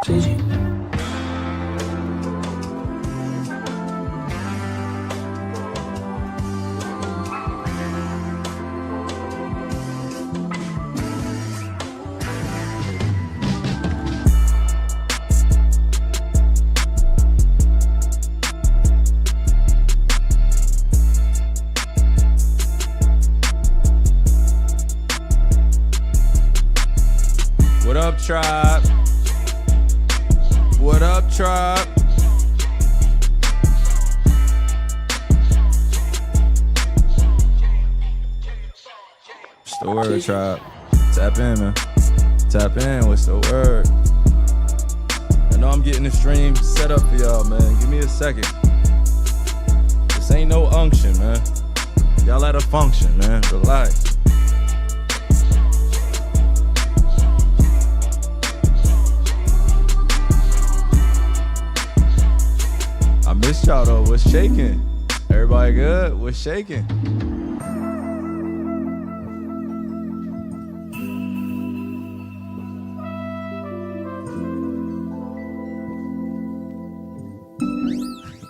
GG. What up, tribe? What up, tribe? What's the word, tribe? Tap in, man. Tap in. What's the word? I know I'm getting the stream set up for y'all, man. Give me a second. This ain't no unction, man. Y'all at a function, man. Relax. I missed y'all though. What's shaking? Everybody good? What's shaking?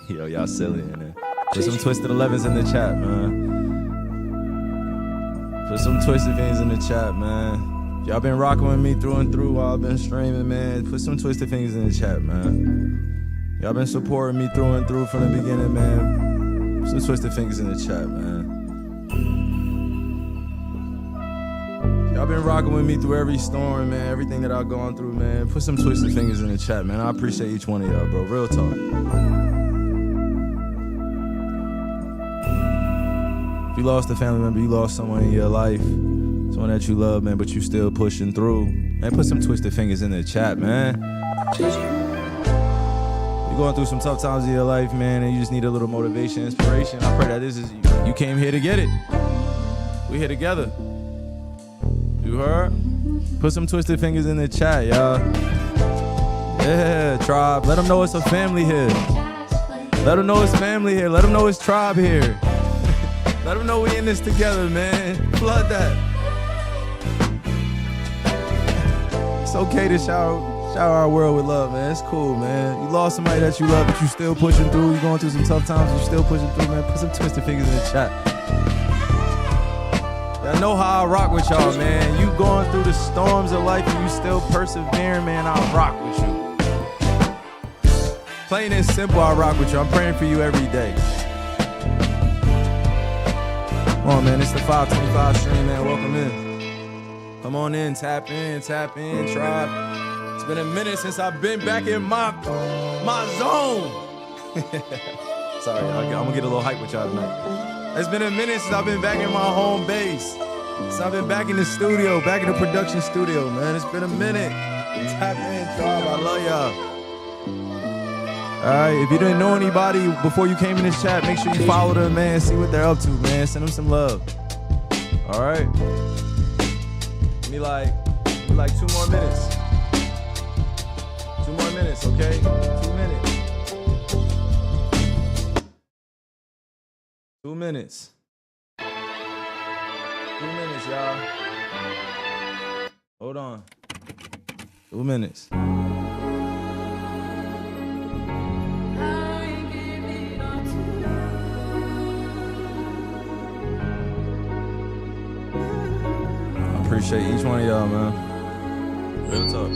Yo, y'all silly in there. Put some twisted 11s in the chat, man. Put some twisted things in the chat, man. Y'all been rocking with me through and through while I've been streaming, man. Put some twisted things in the chat, man. Y'all been supporting me through and through from the beginning, man. Put some twisted fingers in the chat, man. Y'all been rocking with me through every storm, man. Everything that I've gone through, man. Put some twisted fingers in the chat, man. I appreciate each one of y'all, bro. Real talk. If you lost a family member, you lost someone in your life, someone that you love, man, but you still pushing through, man, put some twisted fingers in the chat, man. You're going through some tough times in your life, man, and you just need a little motivation, inspiration. I pray that this is, you came here to get it. We here together. You heard? Put some twisted fingers in the chat, y'all. Yeah, tribe. Let them know it's a family here. Let them know it's family here. Let them know it's tribe here. Let them know we in this together, man. Flood that. It's okay to shower our world with love, man. It's cool, man. You lost somebody that you love, but you still pushing through. You going through some tough times, you still pushing through, man. Put some twisted fingers in the chat. Y'all know how I rock with y'all, man. You going through the storms of life and you still persevering, man. I rock with you. Plain and simple, I rock with you. I'm praying for you every day. Come on, man. It's the 525 stream, man. Welcome in. Come on in, tap in, tribe. It's been a minute since I've been back in my zone. Sorry, I'm gonna get a little hype with y'all tonight. It's been a minute since I've been back in my home base. Since I've been back in the studio, back in the production studio, man. It's been a minute. Tap in, tribe. I love y'all. All right, if you didn't know anybody before you came in this chat, make sure you follow them, man. See what they're up to, man. Send them some love. All right. Give me like 2 more minutes. 2 more minutes, okay? 2 minutes. 2 minutes. 2 minutes, y'all. Hold on. 2 minutes. Appreciate each one of y'all, man. Real talk.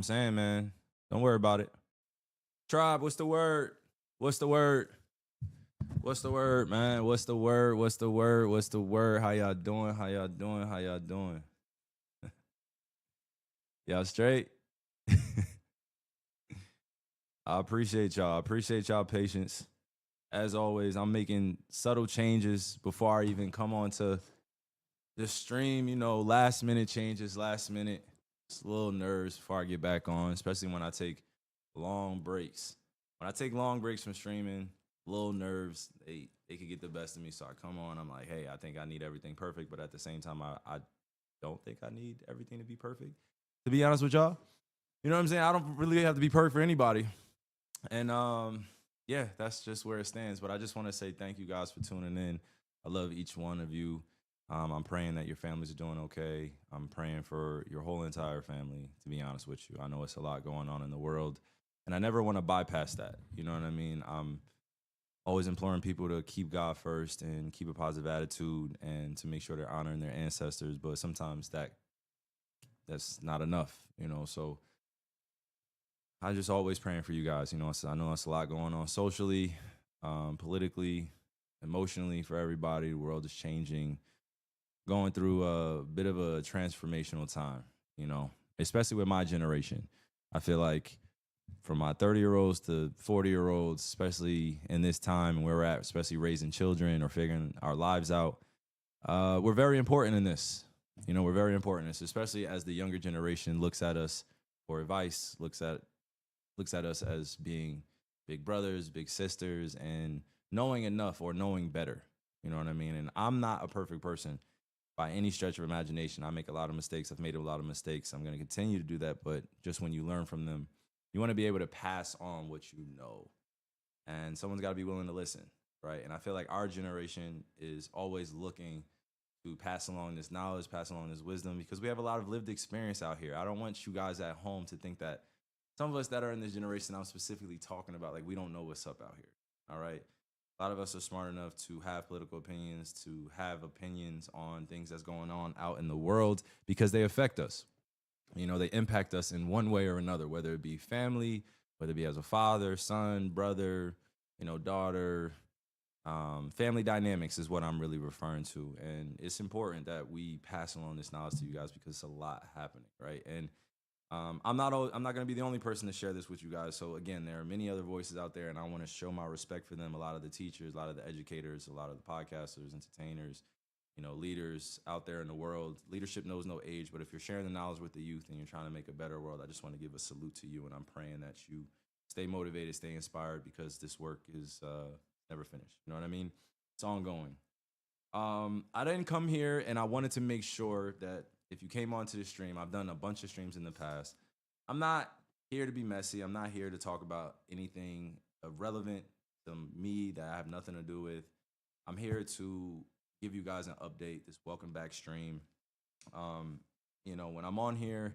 saying, man. Don't worry about it. Tribe, what's the word? What's the word? What's the word, man? What's the word? What's the word? What's the word? How y'all doing? How y'all doing? How y'all doing? Y'all straight? I appreciate y'all. I appreciate y'all patience. As always, I'm making subtle changes before I even come on to the stream. You know, last minute changes, last minute. Just a little nerves before I get back on, especially when I take long breaks. When I take long breaks from streaming, little nerves, they could get the best of me. So I come on, I'm like, hey, I think I need everything perfect. But at the same time, I don't think I need everything to be perfect. To be honest with y'all, you know what I'm saying? I don't really have to be perfect for anybody. And yeah, that's just where it stands. But I just want to say thank you guys for tuning in. I love each one of you. I'm praying that your families are doing okay. I'm praying for your whole entire family, to be honest with you. I know it's a lot going on in the world, and I never want to bypass that. You know what I mean? I'm always imploring people to keep God first and keep a positive attitude and to make sure they're honoring their ancestors. But sometimes that's not enough, you know? So I'm just always praying for you guys. You know, I know it's a lot going on socially, politically, emotionally for everybody. The world is changing, going through a bit of a transformational time, you know, especially with my generation. I feel like from my 30-year-olds to 40-year-olds, especially in this time and where we're at, especially raising children or figuring our lives out, we're very important in this. You know, we're very important in this, especially as the younger generation looks at us for advice, looks at us as being big brothers, big sisters, and knowing enough or knowing better. You know what I mean? And I'm not a perfect person by any stretch of imagination. I make a lot of mistakes. I've made a lot of mistakes. I'm going to continue to do that. But just when you learn from them, you want to be able to pass on what you know. And someone's got to be willing to listen, right? And I feel like our generation is always looking to pass along this knowledge, pass along this wisdom, because we have a lot of lived experience out here. I don't want you guys at home to think that some of us that are in this generation I'm specifically talking about, like, we don't know what's up out here, all right? A lot of us are smart enough to have political opinions, to have opinions on things that's going on out in the world because they affect us. You know, they impact us in one way or another, whether it be family, whether it be as a father, son, brother, you know, daughter. Family dynamics is what I'm really referring to. And it's important that we pass along this knowledge to you guys because it's a lot happening, right? And I'm not going to be the only person to share this with you guys. So again, there are many other voices out there, and I want to show my respect for them. A lot of the teachers, a lot of the educators, a lot of the podcasters, entertainers, you know, leaders out there in the world. Leadership knows no age, but if you're sharing the knowledge with the youth and you're trying to make a better world, I just want to give a salute to you, and I'm praying that you stay motivated, stay inspired, because this work is never finished. You know what I mean? It's ongoing. I didn't come here, and I wanted to make sure that if you came onto the stream, I've done a bunch of streams in the past. I'm not here to be messy. I'm not here to talk about anything relevant to me that I have nothing to do with. I'm here to give you guys an update, this welcome back stream. You know, when I'm on here,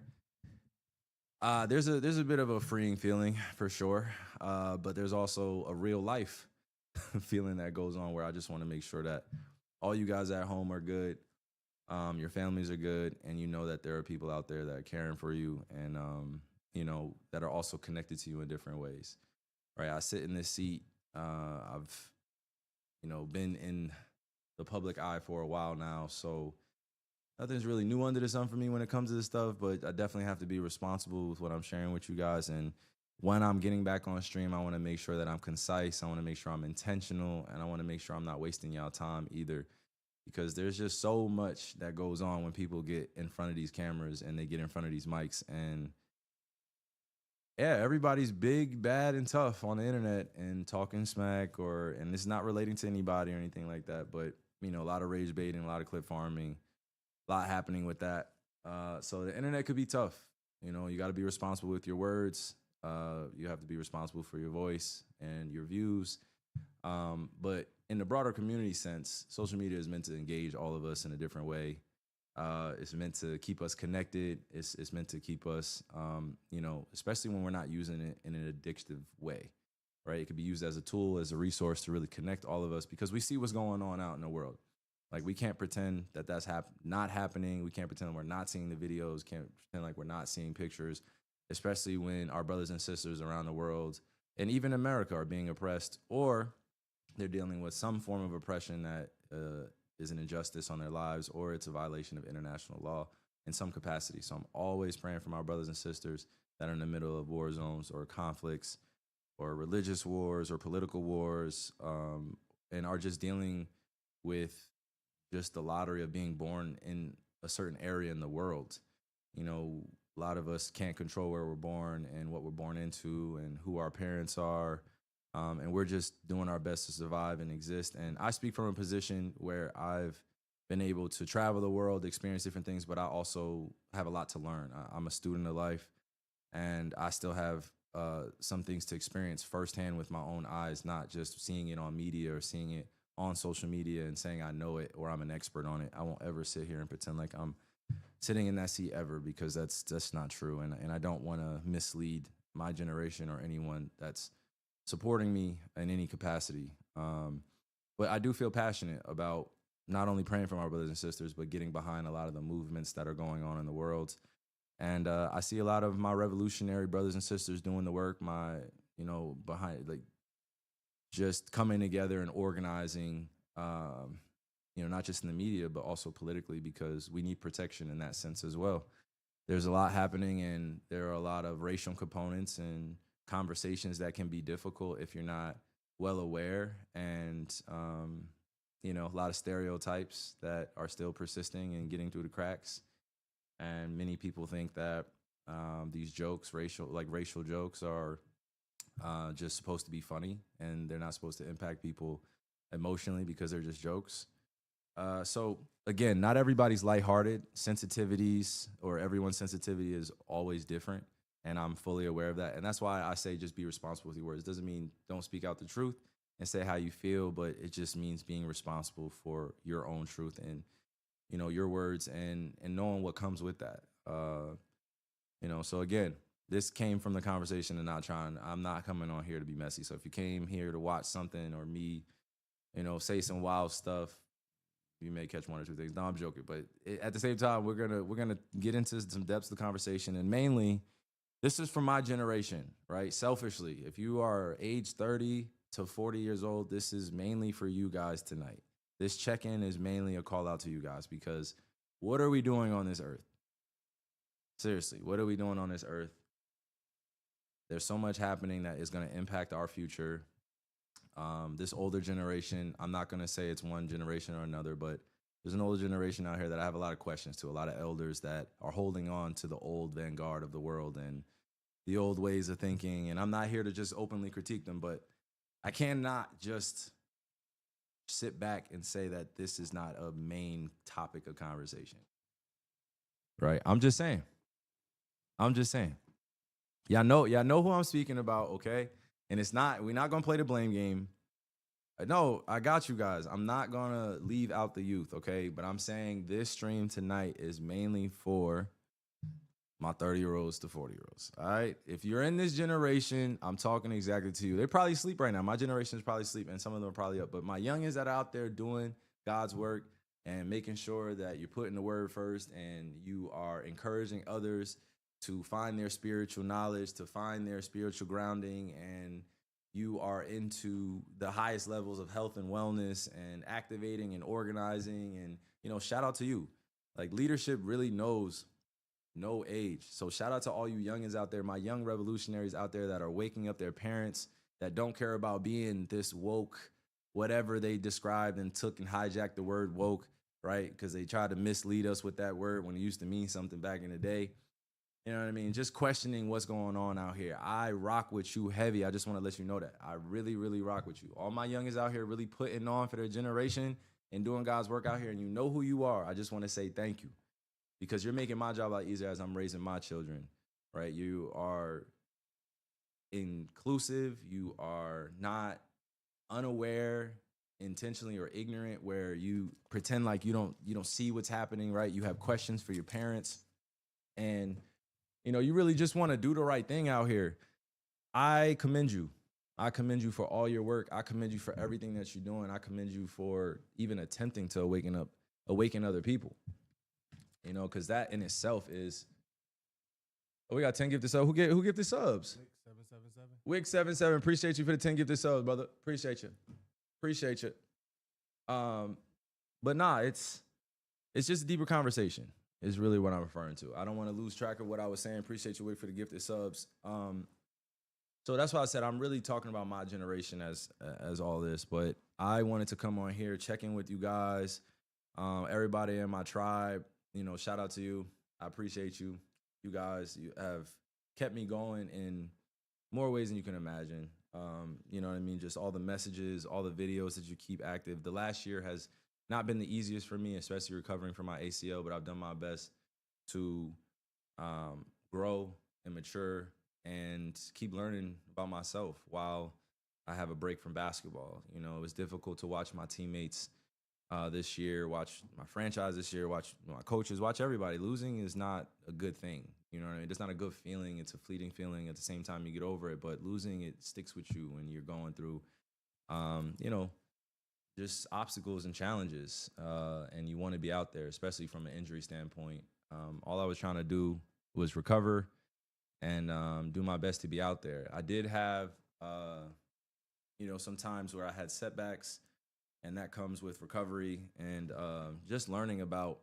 there's a bit of a freeing feeling for sure, but there's also a real life feeling that goes on where I just want to make sure that all you guys at home are good, your families are good, and you know that there are people out there that are caring for you and you know, that are also connected to you in different ways. Right? I sit in this seat. I've, you know, been in the public eye for a while now, so nothing's really new under the sun for me when it comes to this stuff, but I definitely have to be responsible with what I'm sharing with you guys. And when I'm getting back on stream, I want to make sure that I'm concise. I want to make sure I'm intentional, and I want to make sure I'm not wasting y'all time either, because there's just so much that goes on when people get in front of these cameras and they get in front of these mics. And yeah, everybody's big, bad, and tough on the internet and talking smack, and it's not relating to anybody or anything like that. But, you know, a lot of rage baiting, a lot of clip farming, a lot happening with that. So the internet could be tough. You know, you got to be responsible with your words. You have to be responsible for your voice and your views. But in the broader community sense, social media is meant to engage all of us in a different way. It's meant to keep us connected. It's meant to keep us, you know, especially when we're not using it in an addictive way, right? It could be used as a tool, as a resource to really connect all of us, because we see what's going on out in the world. Like, we can't pretend that that's not happening. We can't pretend we're not seeing the videos. Can't pretend like we're not seeing pictures. especially when our brothers and sisters around the world and even America are being oppressed, or they're dealing with some form of oppression that is an injustice on their lives, or it's a violation of international law in some capacity. So I'm always praying for my brothers and sisters that are in the middle of war zones or conflicts or religious wars or political wars, and are just dealing with just the lottery of being born in a certain area in the world. You know, a lot of us can't control where we're born and what we're born into and who our parents are. And we're just doing our best to survive and exist. And I speak from a position where I've been able to travel the world, experience different things, but I also have a lot to learn. I'm a student of life, and I still have some things to experience firsthand with my own eyes, not just seeing it on media or seeing it on social media and saying I know it or I'm an expert on it. I won't ever sit here and pretend like I'm sitting in that seat ever, because that's not true. And I don't want to mislead my generation or anyone that's supporting me in any capacity. But I do feel passionate about not only praying for my brothers and sisters, but getting behind a lot of the movements that are going on in the world. And I see a lot of my revolutionary brothers and sisters doing the work, behind, like, just coming together and organizing, not just in the media, but also politically, because we need protection in that sense as well. There's a lot happening, and there are a lot of racial components and conversations that can be difficult if you're not well aware, and a lot of stereotypes that are still persisting and getting through the cracks. And many people think that these jokes, racial jokes, are just supposed to be funny, and they're not supposed to impact people emotionally because they're just jokes. So again, not everybody's lighthearted. Sensitivities, or everyone's sensitivity, is always different, and I'm fully aware of that. And that's why I say just be responsible with your words. Doesn't mean don't speak out the truth and say how you feel, but it just means being responsible for your own truth and your words, and knowing what comes with that. So again, this came from the conversation, and I'm not coming on here to be messy. So if you came here to watch something or me, say some wild stuff, you may catch one or two things. No, I'm joking. But at the same time, we're gonna get into some depths of the conversation, and mainly, this is for my generation, right? Selfishly, if you are age 30 to 40 years old, this is mainly for you guys tonight. This check-in is mainly a call out to you guys, because what are we doing on this earth? Seriously, what are we doing on this earth? There's so much happening that is going to impact our future. This older generation, I'm not going to say it's one generation or another, but there's an older generation out here that I have a lot of questions to, a lot of elders that are holding on to the old vanguard of the world and the old ways of thinking. And I'm not here to just openly critique them, but I cannot just sit back and say that this is not a main topic of conversation. Right? I'm just saying. Y'all know who I'm speaking about, okay? And we're not gonna play the blame game. No, I got you guys. I'm not gonna leave out the youth, okay? But I'm saying this stream tonight is mainly for my 30-year-olds to 40-year-olds. All right. If you're in this generation, I'm talking exactly to you. They're probably asleep right now. My generation is probably asleep, and some of them are probably up. But my youngins that are out there doing God's work and making sure that you're putting the word first, and you are encouraging others to find their spiritual knowledge, to find their spiritual grounding, and you are into the highest levels of health and wellness and activating and organizing, and shout out to you. Like, leadership really knows no age. So shout out to all you youngins out there, my young revolutionaries out there that are waking up their parents, that don't care about being this woke, whatever they described and took and hijacked the word woke, right? Because they tried to mislead us with that word when it used to mean something back in the day. You know what I mean? Just questioning what's going on out here. I rock with you heavy. I just want to let you know that. I really, really rock with you. All my youngins out here really putting on for their generation and doing God's work out here, and you know who you are. I just want to say thank you, because you're making my job a lot easier as I'm raising my children, right? You are inclusive. You are not unaware, intentionally, or ignorant, where you pretend like you don't see what's happening, right? You have questions for your parents, and you really just want to do the right thing out here. I commend you. I commend you for all your work. I commend you for everything that you're doing. I commend you for even attempting to awaken other people. Because that in itself is Oh, we got 10 gifted subs. Who gifted subs? Wick777. Wick77. Appreciate you for the 10 gifted subs, brother. Appreciate you. Appreciate you. But nah, it's just a deeper conversation. Is really what I'm referring to. I don't want to lose track of what I was saying. Appreciate you, Wick, for the gifted subs. So that's why I said I'm really talking about my generation as all this. But I wanted to come on here, check in with you guys, everybody in my tribe. You know, shout out to you. I appreciate you. You guys, you have kept me going in more ways than you can imagine. You know what I mean? Just all the messages, all the videos that you keep active. The last year has not been the easiest for me, especially recovering from my ACL, but I've done my best to grow and mature and keep learning about myself while I have a break from basketball. You know, it was difficult to watch my teammates this year, watch my franchise this year, watch my coaches, watch everybody. Losing is not a good thing. You know what I mean? It's not a good feeling. It's a fleeting feeling. At the same time, you get over it. But losing, it sticks with you when you're going through, you know, just obstacles and challenges. And you want to be out there, especially from an injury standpoint. All I was trying to do was recover and do my best to be out there. I did have, you know, some times where I had setbacks, and that comes with recovery and just learning about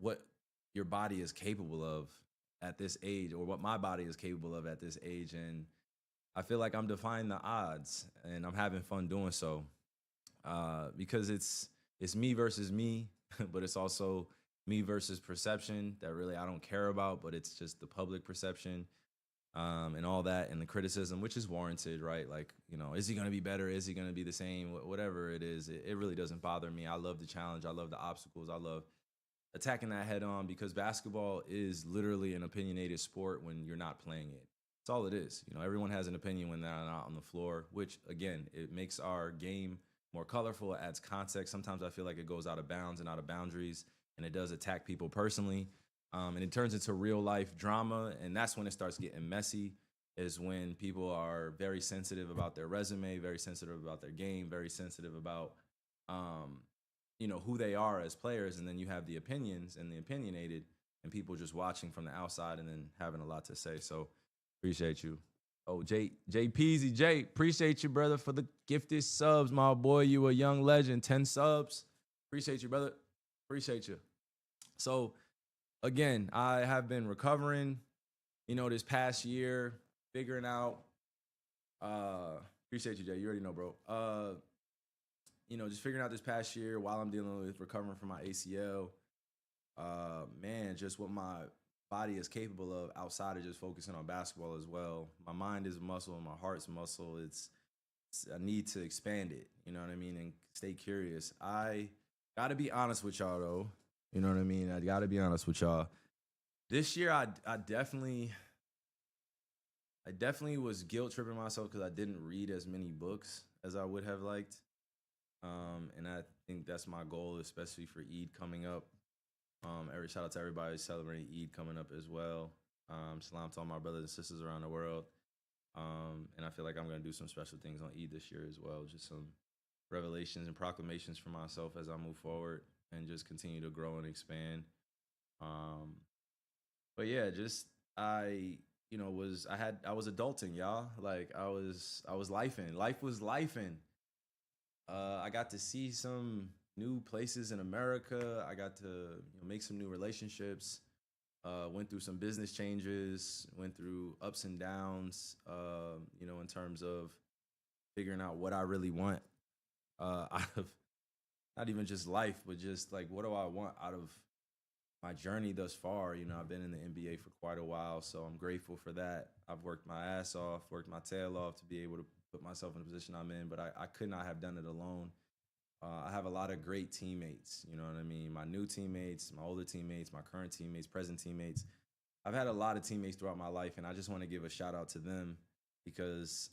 what your body is capable of at this age, or what my body is capable of at this age. And I feel like I'm defying the odds, and I'm having fun doing so because it's me versus me, but it's also me versus perception that really I don't care about, but it's just the public perception and all that, and the criticism, which is warranted, right? Like, you know, is he going to be better? Is he going to be the same? Whatever it is, it really doesn't bother me. I love the challenge. I love the obstacles. I love attacking that head on, because basketball is literally an opinionated sport when you're not playing it. That's all it is. You know, everyone has an opinion when they're not on the floor, which, again, it makes our game more colorful. It adds context. Sometimes I feel like it goes out of bounds and out of boundaries, and it does attack people personally. And it turns into real life drama. And that's when it starts getting messy, is when people are very sensitive about their resume, very sensitive about their game, very sensitive about, you know, who they are as players. And then you have the opinions and the opinionated, and people just watching from the outside and then having a lot to say. So appreciate you. Oh, J Peasy, Jay, appreciate you, brother, for the gifted subs, my boy. You a young legend, 10 subs. Appreciate you, brother. Appreciate you. So, again, I have been recovering, you know, this past year, figuring out, appreciate you, Jay. You already know, bro. You know, just figuring out this past year while I'm dealing with recovering from my ACL, man, just what my body is capable of outside of just focusing on basketball as well. My mind is a muscle and my heart's a muscle. I need to expand it, you know what I mean, and stay curious. I got to be honest with y'all, though. You know what I mean? I got to be honest with y'all. This year, I definitely was guilt tripping myself because I didn't read as many books as I would have liked. And I think that's my goal, especially for Eid coming up. Shout out to everybody celebrating Eid coming up as well. Salam to all my brothers and sisters around the world. And I feel like I'm going to do some special things on Eid this year as well. Just some revelations and proclamations for myself as I move forward and just continue to grow and expand. But yeah, just I was adulting, y'all. Like I was lifing. Life was lifing. I got to see some new places in America. I got to make some new relationships. Went through some business changes. Went through ups and downs. In terms of figuring out what I really want out of not even just life, but just like what do I want out of my journey thus far. You know, I've been in the NBA for quite a while, so I'm grateful for that. I've worked my ass off, worked my tail off to be able to put myself in the position I'm in, but I could not have done it alone. I have a lot of great teammates, you know what I mean? My new teammates, my older teammates, my current teammates, present teammates. I've had a lot of teammates throughout my life, and I just want to give a shout out to them because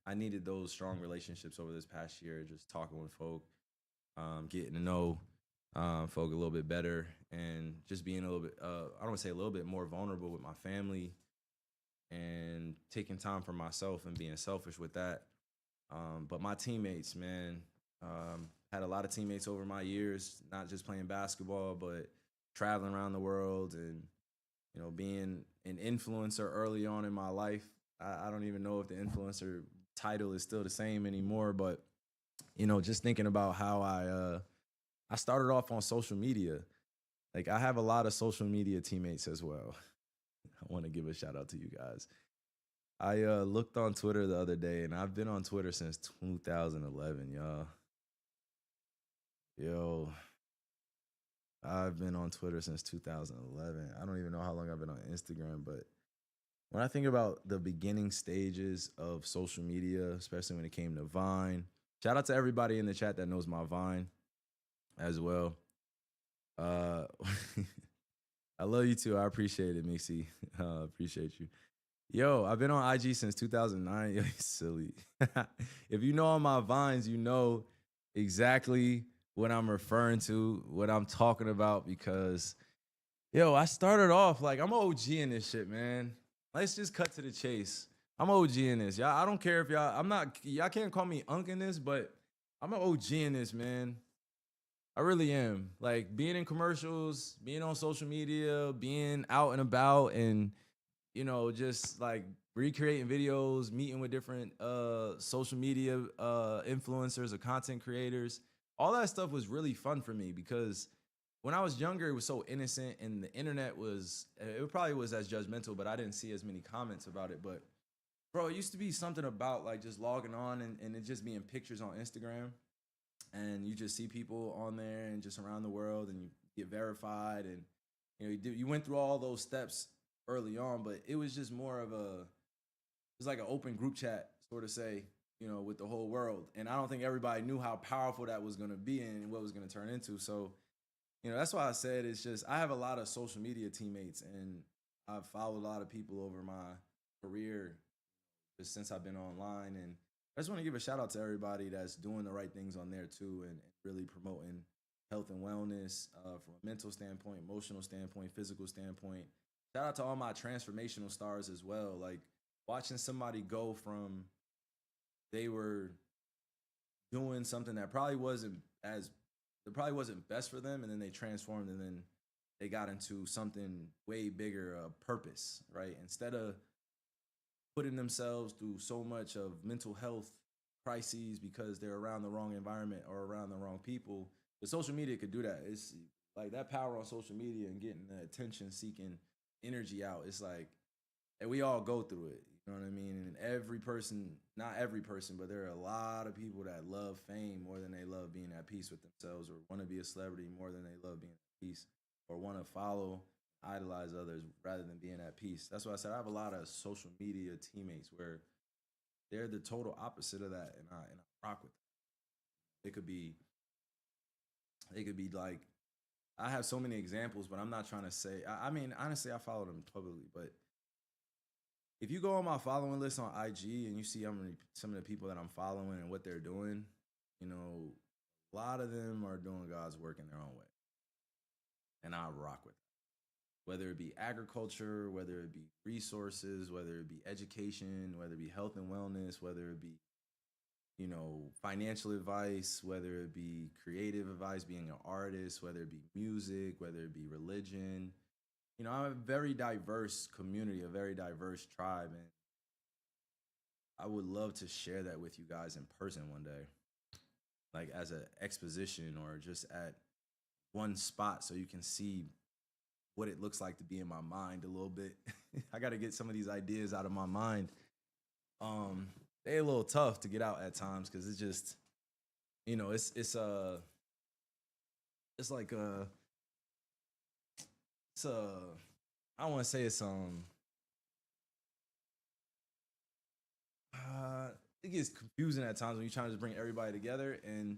I needed those strong relationships over this past year, just talking with folk, getting to know folk a little bit better, and just being a little bit, I don't want to say a little bit more vulnerable with my family and taking time for myself and being selfish with that. But my teammates, man, had a lot of teammates over my years, not just playing basketball, but traveling around the world and being an influencer early on in my life. I don't even know if the influencer title is still the same anymore, but just thinking about how I started off on social media. Like I have a lot of social media teammates as well. I want to give a shout out to you guys. I looked on Twitter the other day, and I've been on Twitter since 2011, y'all. Yo, I've been on Twitter since 2011. I don't even know how long I've been on Instagram, but when I think about the beginning stages of social media, especially when it came to Vine, shout out to everybody in the chat that knows my Vine as well. Uh, I love you too. I appreciate it, Mixie. Appreciate you. Yo, I've been on IG since 2009. Yo, he's silly. If you know all my Vines, you know exactly what I'm referring to, what I'm talking about, because, yo, I started off like I'm OG in this shit, man. Let's just cut to the chase. I'm OG in this. Y'all, I don't care if y'all can't call me Unk in this, but I'm an OG in this, man. I really am. Like being in commercials, being on social media, being out and about, and just like recreating videos, meeting with different social media influencers or content creators. All that stuff was really fun for me because when I was younger, it was so innocent, and the internet it probably was as judgmental, but I didn't see as many comments about it. But bro, it used to be something about like just logging on and it just being pictures on Instagram, and you just see people on there and just around the world, and you get verified, and you went through all those steps early on, but it was just more of it was like an open group chat, sort of say, with the whole world. And I don't think everybody knew how powerful that was going to be and what it was going to turn into. So, that's why I said it's just, I have a lot of social media teammates, and I've followed a lot of people over my career just since I've been online. And I just want to give a shout out to everybody that's doing the right things on there too, and really promoting health and wellness from a mental standpoint, emotional standpoint, physical standpoint. Shout out to all my transformational stars as well. Like watching somebody go from they were doing something that probably wasn't best for them, and then they transformed, and then they got into something way bigger, a purpose, right? Instead of putting themselves through so much of mental health crises because they're around the wrong environment or around the wrong people, the social media could do that. It's like that power on social media and getting the attention seeking energy out. It's like, and we all go through it. You know what I mean? And every person, not every person, but there are a lot of people that love fame more than they love being at peace with themselves, or want to be a celebrity more than they love being at peace, or want to follow, idolize others rather than being at peace. That's why I said I have a lot of social media teammates where they're the total opposite of that, and I rock with them. It could be like, I have so many examples, but I'm not trying to say. I mean, honestly, I follow them publicly, but if you go on my following list on IG and you see some of the people that I'm following and what they're doing, a lot of them are doing God's work in their own way, and I rock with them. Whether it be agriculture, whether it be resources, whether it be education, whether it be health and wellness, whether it be financial advice, whether it be creative advice, being an artist, whether it be music, whether it be religion. I'm a very diverse community, a very diverse tribe, and I would love to share that with you guys in person one day, like as an exposition or just at one spot so you can see what it looks like to be in my mind a little bit. I got to get some of these ideas out of my mind. They're a little tough to get out at times because it's just, it's like I don't want to say it's it gets confusing at times when you're trying to just bring everybody together, and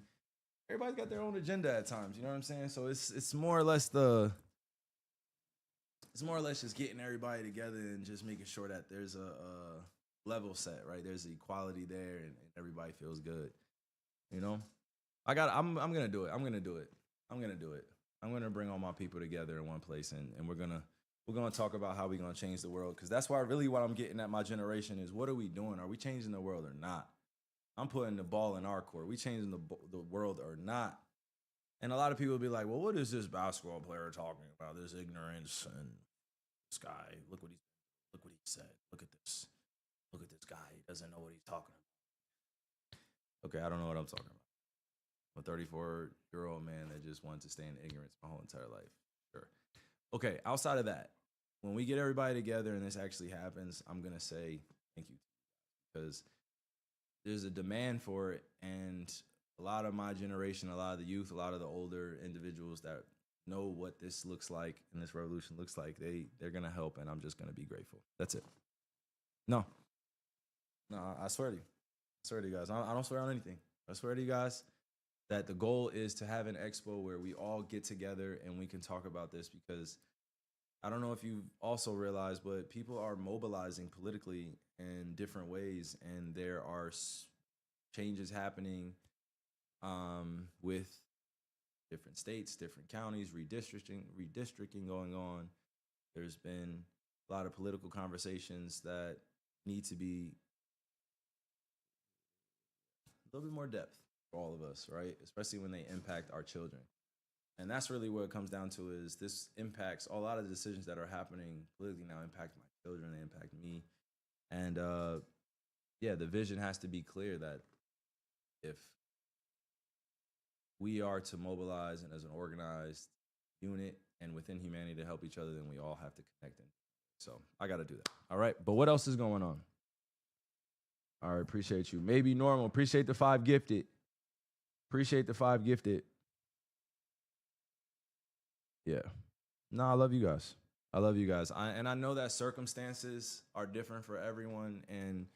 everybody's got their own agenda at times. You know what I'm saying? So it's more or less just getting everybody together and just making sure that there's a level set, right? There's equality there, and everybody feels good. I'm gonna do it. I'm gonna do it. I'm gonna bring all my people together in one place, and we're gonna talk about how we're gonna change the world, because that's why really what I'm getting at my generation is, what are we doing? Are we changing the world or not? I'm putting the ball in our court. We changing the world or not? And a lot of people will be like, well, what is this basketball player talking about? This ignorance and this guy. Look what he said. Look at this. Look at this guy. He doesn't know what he's talking about. Okay, I don't know what I'm talking about. I'm a 34-year-old man that just wanted to stay in ignorance my whole entire life. Sure. Okay, outside of that, when we get everybody together and this actually happens, I'm going to say thank you because there's a demand for it. And a lot of my generation, a lot of the youth, a lot of the older individuals that know what this looks like and this revolution looks like, they're going to help. And I'm just going to be grateful. That's it. No, I swear to you. I swear to you guys. I don't swear on anything. I swear to you guys that the goal is to have an expo where we all get together and we can talk about this, because I don't know if you've also realized, but people are mobilizing politically in different ways, and there are changes happening with different states, different counties, redistricting going on. There's been a lot of political conversations that need to be a little bit more depth for all of us, right? Especially when they impact our children. And that's really what it comes down to, is this impacts a lot of the decisions that are happening politically now impact my children, they impact me. And yeah, the vision has to be clear that if we are to mobilize and as an organized unit and within humanity to help each other, then we all have to connect in. So I got to do that. All right. But what else is going on? All right. Appreciate you. Maybe Normal. Appreciate the 5 gifted. Appreciate the 5 gifted. Yeah. No, I love you guys. I love you guys. And I know that circumstances are different for everyone, and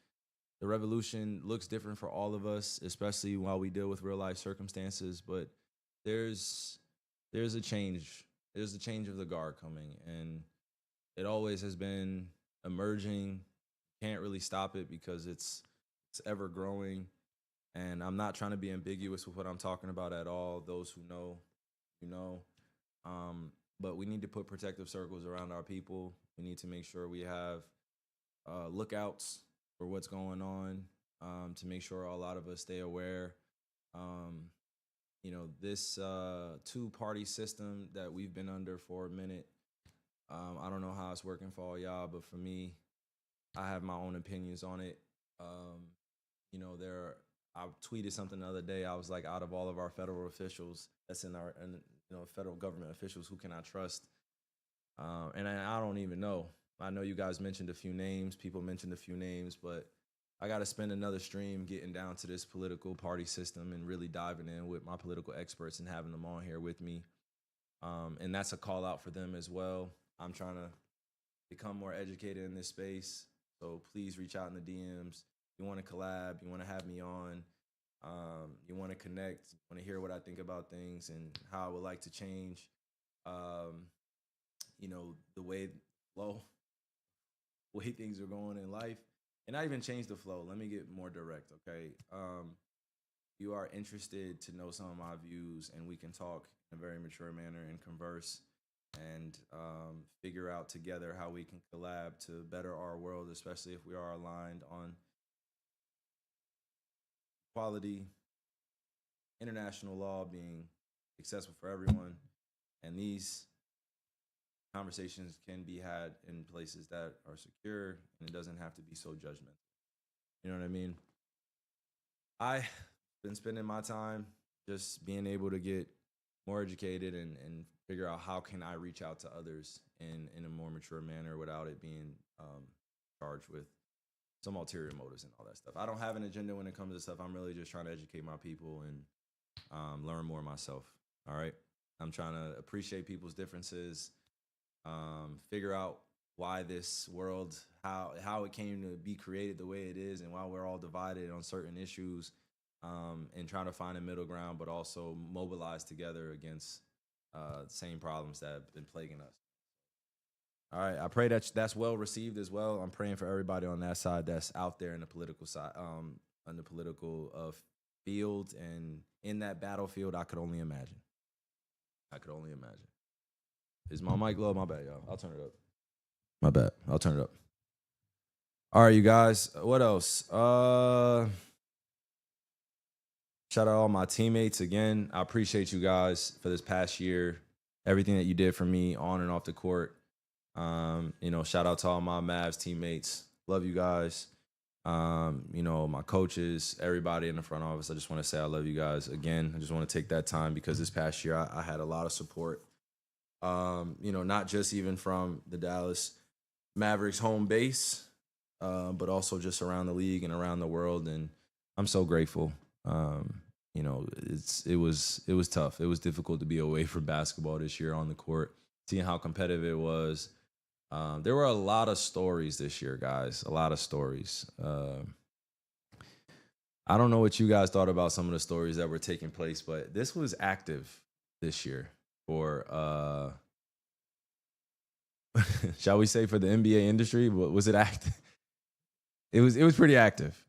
the revolution looks different for all of us, especially while we deal with real life circumstances. But there's a change. There's a change of the guard coming, and it always has been emerging. Can't really stop it because it's ever growing. And I'm not trying to be ambiguous with what I'm talking about at all. Those who know, you know. But we need to put protective circles around our people. We need to make sure we have lookouts for what's going on, to make sure a lot of us stay aware. You know, this 2-party system that we've been under for a minute, I don't know how it's working for all y'all, but for me, I have my own opinions on it. You know, I tweeted something the other day. I was like, out of all of our federal officials that's in our, you know, federal government officials, who can I trust? And I don't even know. I know you guys mentioned a few names. People mentioned a few names, but I got to spend another stream getting down to this political party system and really diving in with my political experts and having them on here with me. And that's a call out for them as well. I'm trying to become more educated in this space. So please reach out in the DMs. You want to collab, you want to have me on, you want to connect, you want to hear what I think about things and how I would like to change, you know, the way things are going in life. And I even change the flow. Let me get more direct, okay? You are interested to know some of my views, and we can talk in a very mature manner and converse and figure out together how we can collab to better our world, especially if we are aligned on equality, international law being accessible for everyone, and these conversations can be had in places that are secure, and it doesn't have to be so judgmental. You know what I mean? I've been spending my time just being able to get more educated and figure out how can I reach out to others in a more mature manner without it being charged with some ulterior motives and all that stuff. I don't have an agenda when it comes to stuff. I'm really just trying to educate my people and learn more myself. All right. I'm trying to appreciate people's differences, figure out why this world, how it came to be created the way it is, and why we're all divided on certain issues, and trying to find a middle ground, but also mobilize together against the same problems that have been plaguing us. All right, I pray that that's well received as well. I'm praying for everybody on that side that's out there in the political side, on the political field, and in that battlefield. I could only imagine. Is my mic low? My bad, y'all. I'll turn it up. My bad. I'll turn it up. All right, you guys. What else? Shout out all my teammates again. I appreciate you guys for this past year, everything that you did for me on and off the court. Shout out to all my Mavs teammates. Love you guys. My coaches, everybody in the front office. I just want to say I love you guys again. I just want to take that time because this past year I had a lot of support. Not just even from the Dallas Mavericks home base, but also just around the league and around the world. And I'm so grateful. It was tough. It was difficult to be away from basketball this year on the court, seeing how competitive it was. There were a lot of stories this year, guys. A lot of stories. I don't know what you guys thought about some of the stories that were taking place, but this was active this year for, shall we say, for the NBA industry. But was it active? It was pretty active.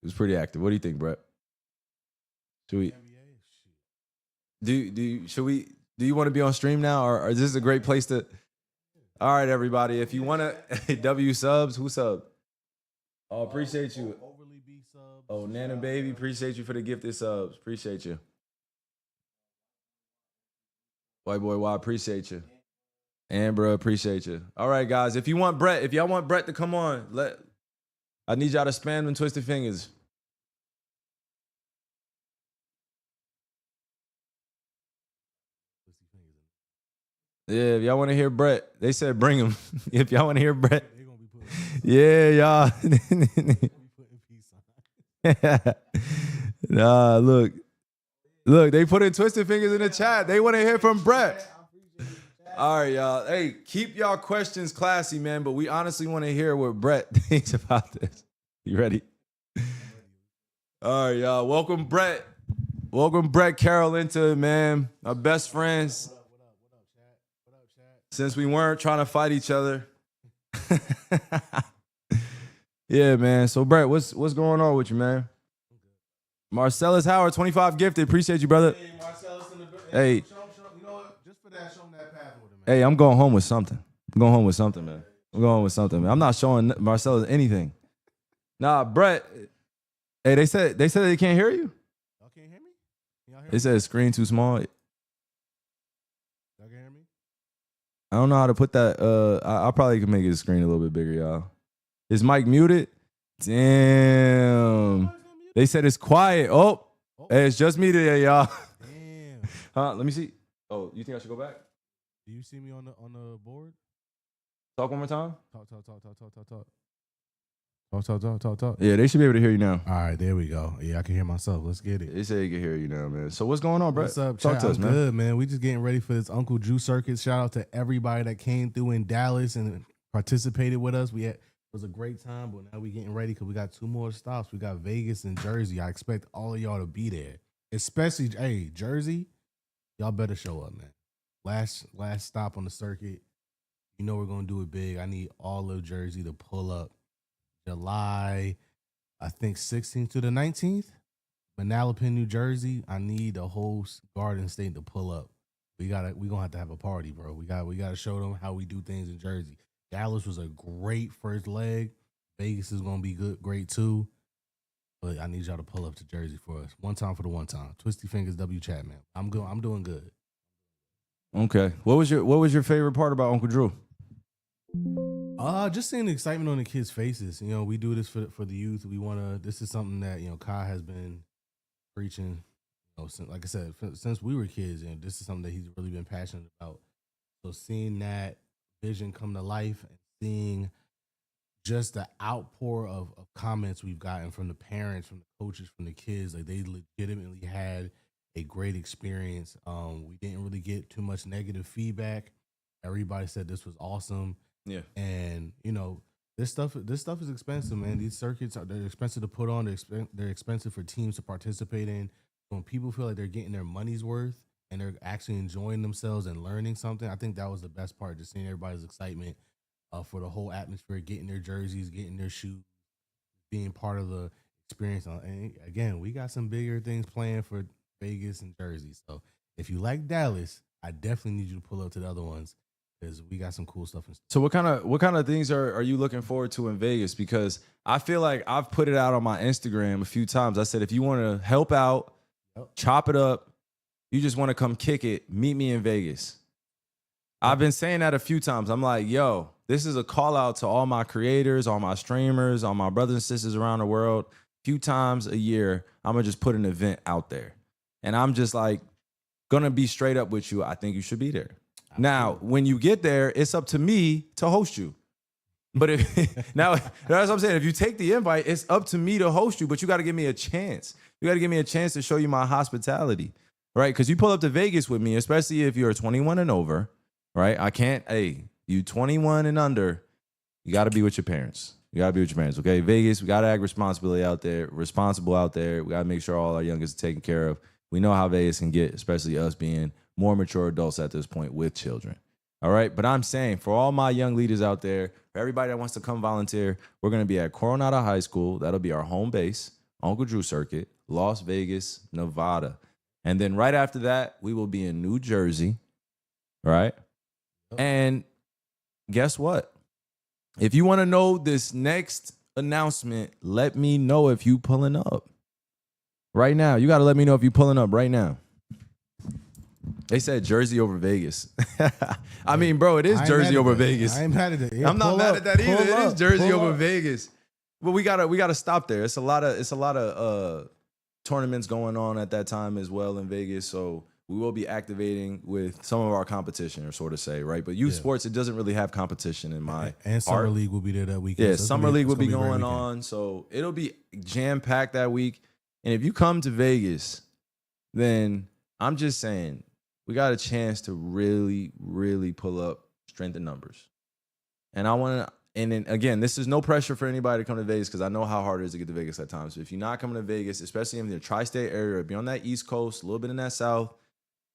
It was pretty active. What do you think, Brett? Should we? Do you want to be on stream now, or is this a great place to? All right, everybody. If you want to, W subs, who sub? Oh, appreciate you. Overly B subs. Oh, Nana Baby, appreciate you for the gifted subs. Appreciate you. White boy, why appreciate you. Amber, appreciate you. All right, guys. If y'all want Brett to come on, I need y'all to spam them twisted fingers. Yeah, if y'all want to hear Brett, they said bring him. If y'all want to hear Brett, yeah, y'all. Nah, look, they put in twisted fingers in the chat. They want to hear from Brett. All right, y'all. Hey, keep y'all questions classy, man. But we honestly want to hear what Brett thinks about this. You ready? All right, y'all. Welcome, Brett. Welcome, Brett Carroll, into it, man. Our best friends. Since we weren't trying to fight each other. Yeah, man. So, Brett, what's going on with you, man? Marcellus Howard, 25 gifted. Appreciate you, brother. Hey, Marcellus in the Hey. You know what? Just for that, show him that path with him, man. Hey, I'm going home with something. Man. I'm not showing Marcellus anything. Nah, Brett. Hey, they said they can't hear you. Y'all can't hear me? Y'all hear They me? said screen too small. Y'all can hear me? I don't know how to put that. I probably could make his screen a little bit bigger, y'all. Is Mike muted? Damn. They said it's quiet. Oh, hey, it's just me today, y'all. Damn. Let me see. Oh, you think I should go back? Do you see me on the board? Talk one more time. Talk. Yeah, they should be able to hear you now. All right, there we go. Yeah, I can hear myself. Let's get it. They say they can hear you now, man. So what's going on, Brett? What's up, Talk chat? to us, I'm man. Good, man. We just getting ready for this Uncle Drew circuit. Shout out to everybody that came through in Dallas and participated with us. It was a great time, but now we getting ready because we got 2 more stops. We got Vegas and Jersey. I expect all of y'all to be there, especially Jersey. Y'all better show up, man. Last stop on the circuit. You know we're gonna do it big. I need all of Jersey to pull up. July, I think 16th to the 19th, Manalapan, New Jersey. I need the whole Garden State to pull up. We gonna have to have a party, bro. We gotta show them how we do things in Jersey. Dallas was a great first leg. Vegas is gonna be great too. But I need y'all to pull up to Jersey for us. One time for the one time. Twisty Fingers W Chat, man. I'm doing good. Okay. What was your favorite part about Uncle Drew? Just seeing the excitement on the kids' faces. You know, we do this for the youth. This is something that, Kai has been preaching, since, like I said, since we were kids, and this is something that he's really been passionate about. So seeing that vision come to life and seeing just the outpour of comments we've gotten from the parents, from the coaches, from the kids, like they legitimately had a great experience. We didn't really get too much negative feedback. Everybody said this was awesome. Yeah. And this stuff is expensive, man. These circuits they're expensive to put on. They're expensive for teams to participate in. When people feel like they're getting their money's worth and they're actually enjoying themselves and learning something, I think that was the best part. Just seeing everybody's excitement for the whole atmosphere, getting their jerseys, getting their shoes, being part of the experience. And again, we got some bigger things planned for Vegas and Jersey. So if you like Dallas, I definitely need you to pull up to the other ones, because we got some cool stuff. So what kind of things are you looking forward to in Vegas? Because I feel like I've put it out on my Instagram a few times. I said, if you want to help out chop it up. You just want to come kick it, meet me in Vegas. I've been saying that a few times. I'm like, yo, this is a call out to all my creators, all my streamers, all my brothers and sisters around the world. A few times a year, I'm going to just put an event out there. And I'm just like, going to be straight up with you. I think you should be there. Absolutely. Now, when you get there, it's up to me to host you. But if now, that's what I'm saying. If you take the invite, it's up to me to host you, but you got to give me a chance. You got to give me a chance to show you my hospitality, right? Because you pull up to Vegas with me, especially if you're 21 and over, right? I can't, you 21 and under, you got to be with your parents. You got to be with your parents, okay? Vegas, we got to act responsible out there. We got to make sure all our youngest are taken care of. We know how Vegas can get, especially us being more mature adults at this point with children. All right. But I'm saying for all my young leaders out there, for everybody that wants to come volunteer, we're going to be at Coronado High School. That'll be our home base, Uncle Drew Circuit, Las Vegas, Nevada. And then right after that, we will be in New Jersey. Right. And guess what? If you want to know this next announcement, let me know if you pulling up. Right now. You got to let me know if you pulling up right now. They said Jersey over Vegas. I mean, bro, it is Jersey over Vegas. I ain't mad at it. I'm not mad at that either. It is Jersey over Vegas. But we gotta stop there. It's a lot of tournaments going on at that time as well in Vegas. So we will be activating with some of our competition, or sort of say, right? But youth sports, it doesn't really have competition in my and Summer League will be there that weekend. Yeah, so Summer League will be going on. So it'll be jam-packed that week. And if you come to Vegas, then I'm just saying, we got a chance to really, really pull up strength in numbers. And I want to, and then again, this is no pressure for anybody to come to Vegas because I know how hard it is to get to Vegas at times. So if you're not coming to Vegas, especially in the tri-state area, be on that East Coast, a little bit in that South,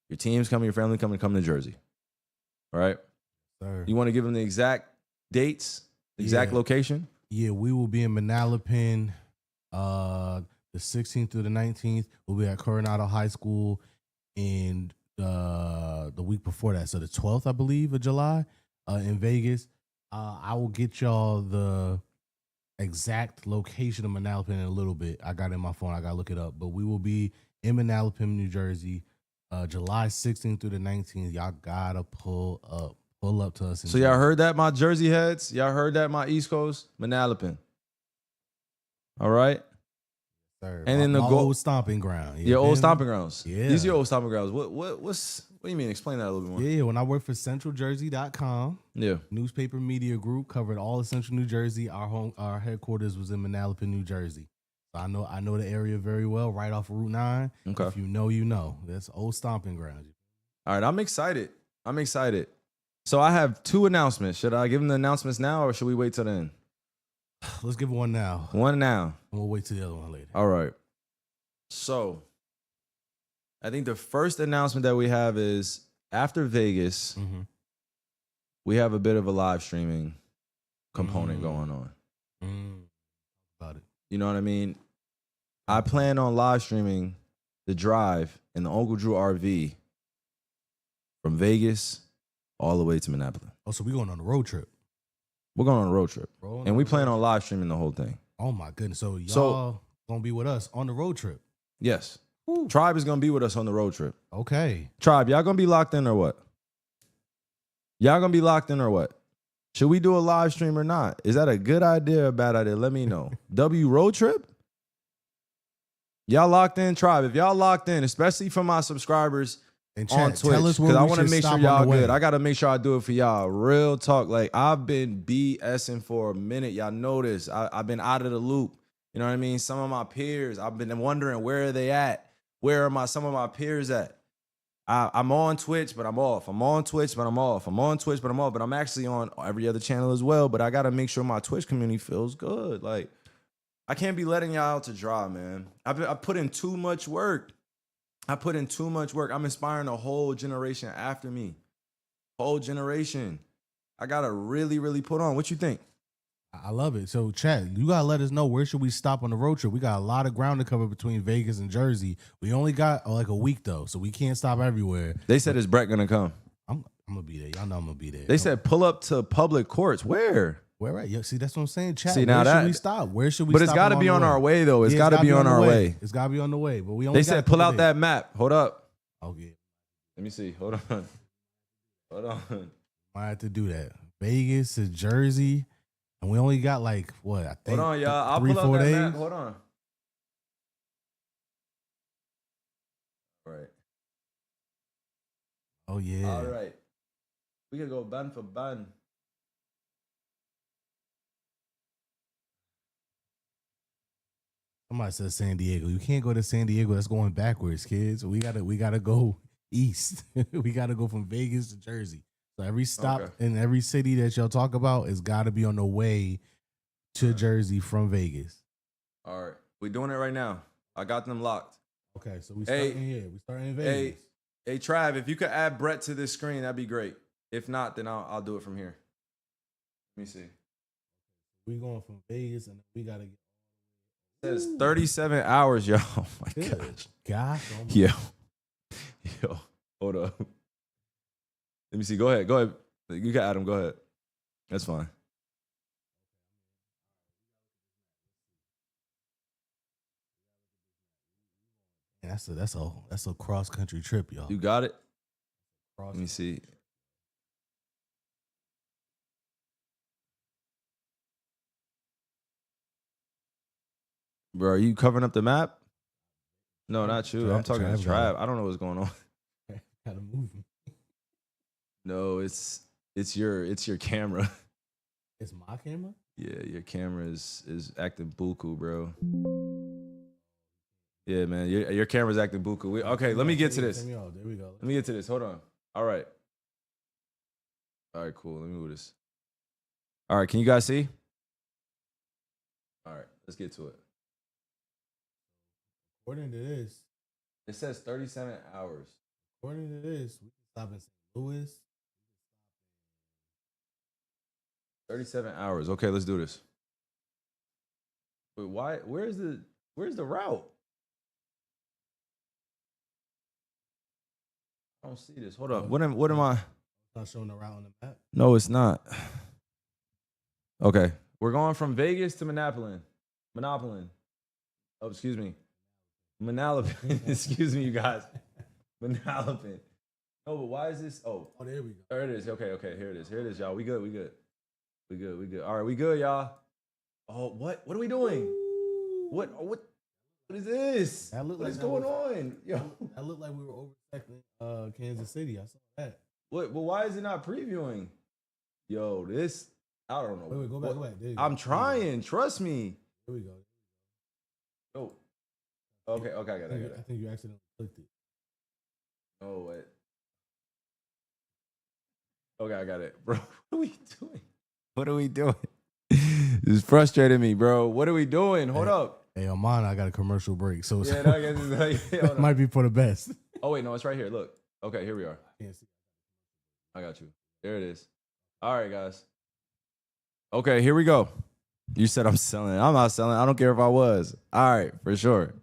your team's coming, your family coming, come to Jersey. All right? Sir. You want to give them the exact dates, the exact location? Yeah, we will be in Manalapan the 16th through the 19th. We'll be at Coronado High School in the week before that, so the 12th, I believe, of July, in Vegas. I will get y'all the exact location of Manalapan in a little bit. I got it in my phone. I got to look it up. But we will be in Manalapan, New Jersey, July 16th through the 19th. Y'all got to pull up to us. So y'all heard that, my Jersey heads? Y'all heard that, my East Coast? Manalapan. All right? Sir, and then the old stomping ground. Your old stomping grounds. Yeah. These are your old stomping grounds. What do you mean? Explain that a little bit more. Yeah, when I worked for CentralJersey.com, yeah, newspaper media group, covered all of Central New Jersey. Our headquarters was in Manalapan, New Jersey. So I know the area very well, right off of Route 9. Okay. If you know, you know. That's old stomping ground. All right, I'm excited. So I have two announcements. Should I give them the announcements now or should we wait till the end? Let's give one now. One now. And we'll wait till the other one later. All right. So I think the first announcement that we have is after Vegas, we have a bit of a live streaming component going on. About it. You know what I mean? I plan on live streaming the drive in the Uncle Drew RV from Vegas all the way to Manalapan. Oh, so we're going on a road trip. We're going on a road trip. And we plan on live streaming the whole thing. Oh, my goodness. So y'all going to be with us on the road trip? Yes. Ooh. Tribe is going to be with us on the road trip. Okay. Tribe, y'all going to be locked in or what? Should we do a live stream or not? Is that a good idea or a bad idea? Let me know. W road trip? Y'all locked in, Tribe? If y'all locked in, especially for my subscribers on Twitch, because I want to make sure y'all good. I got to make sure I do it for y'all. Real talk. Like, I've been BSing for a minute. Y'all know this. I've been out of the loop. You know what I mean? Some of my peers, I've been wondering, where are they at? Where are some of my peers at? I'm on Twitch, but I'm off. I'm on Twitch, but I'm off. I'm on Twitch, but I'm off. But I'm actually on every other channel as well. But I got to make sure my Twitch community feels good. Like, I can't be letting y'all out to dry, man. I put in too much work. I'm inspiring a whole generation after me. Whole generation. I got to really, really put on. What you think? I love it. So, Chad, you got to let us know, where should we stop on the road trip? We got a lot of ground to cover between Vegas and Jersey. We only got like a week, though, so we can't stop everywhere. They said, is Brett going to come? I'm going to be there. Y'all know I'm going to be there. They said pull up to public courts. Where? Where at? Yeah, see, that's what I'm saying. Chat. See, Where now should that- we stop? Where should we But stop? it's got to be on the our way, though. It's Yeah, got to be on our way. It's got to be on the way. But we only They got a said pull couple out days. that map. Hold up. Oh, yeah. Let me see. Hold on. Hold on. I have to do that. Vegas to Jersey. And we only got like, what? I think Hold on, y'all. I'll 3, pull 4 out that days. map. Hold on. All right. Oh, yeah. All right. We can go ban for ban. Somebody said San Diego. You can't go to San Diego. That's going backwards, kids. We gotta go east. We gotta go from Vegas to Jersey. So every stop in every city that y'all talk about is gotta be on the way to Jersey from Vegas. All right. We're doing it right now. I got them locked. Okay, so we starting here. We starting in Vegas. Hey, Trav, if you could add Brett to this screen, that'd be great. If not, then I'll do it from here. Let me see. We going from Vegas and we gotta get. It says 37 hours, yo. Oh my gosh. Oh my Yo, hold up. Let me see. Go ahead. You can add him. Go ahead. That's fine. That's a cross country trip, y'all. You got it? Let me see. Bro, are you covering up the map? No, not you. I'm talking to Trav. I don't know what's going on. Gotta move him. No, it's your camera. It's my camera? Yeah, your camera is acting buku, bro. Yeah, man, your camera's acting buku. Okay, let me get to this. There we go. Let me get to this. Hold on. All right, cool. Let me move this. All right, can you guys see? All right, let's get to it. According to this, it says 37 hours. According to this, we can stop in St. Louis. 37 hours. Okay, let's do this. Wait, why? Where's the route? I don't see this. Hold up. What am I? Not showing the route on the map. No, it's not. Okay, we're going from Vegas to Monopolin. Oh, excuse me. Manalapan. Excuse me, you guys. Manalapan. No, but why is this? Oh, there we go. There it is. Okay. Here it is, y'all. We good. All right, we good, y'all. Oh, what are we doing? What is this? What is going on? Yo, that looked like we were overtaking Kansas City. I saw that. What? But why is it not previewing? Yo, this I don't know. Wait, go back. I'm trying. Trust me. Here we go. Oh. Okay, I got it. I think you accidentally clicked it. Oh, wait. Okay, I got it. Bro, what are we doing? This is frustrating me, bro. What are we doing? Hold up. Hey, Oman, I got a commercial break. So yeah, no, I guess it's like, it might be for the best. Oh, wait, no, it's right here. Look. Okay, here we are. Can't see. I got you. There it is. All right, guys. Okay, here we go. You said I'm selling. I'm not selling. I don't care if I was. All right, for sure.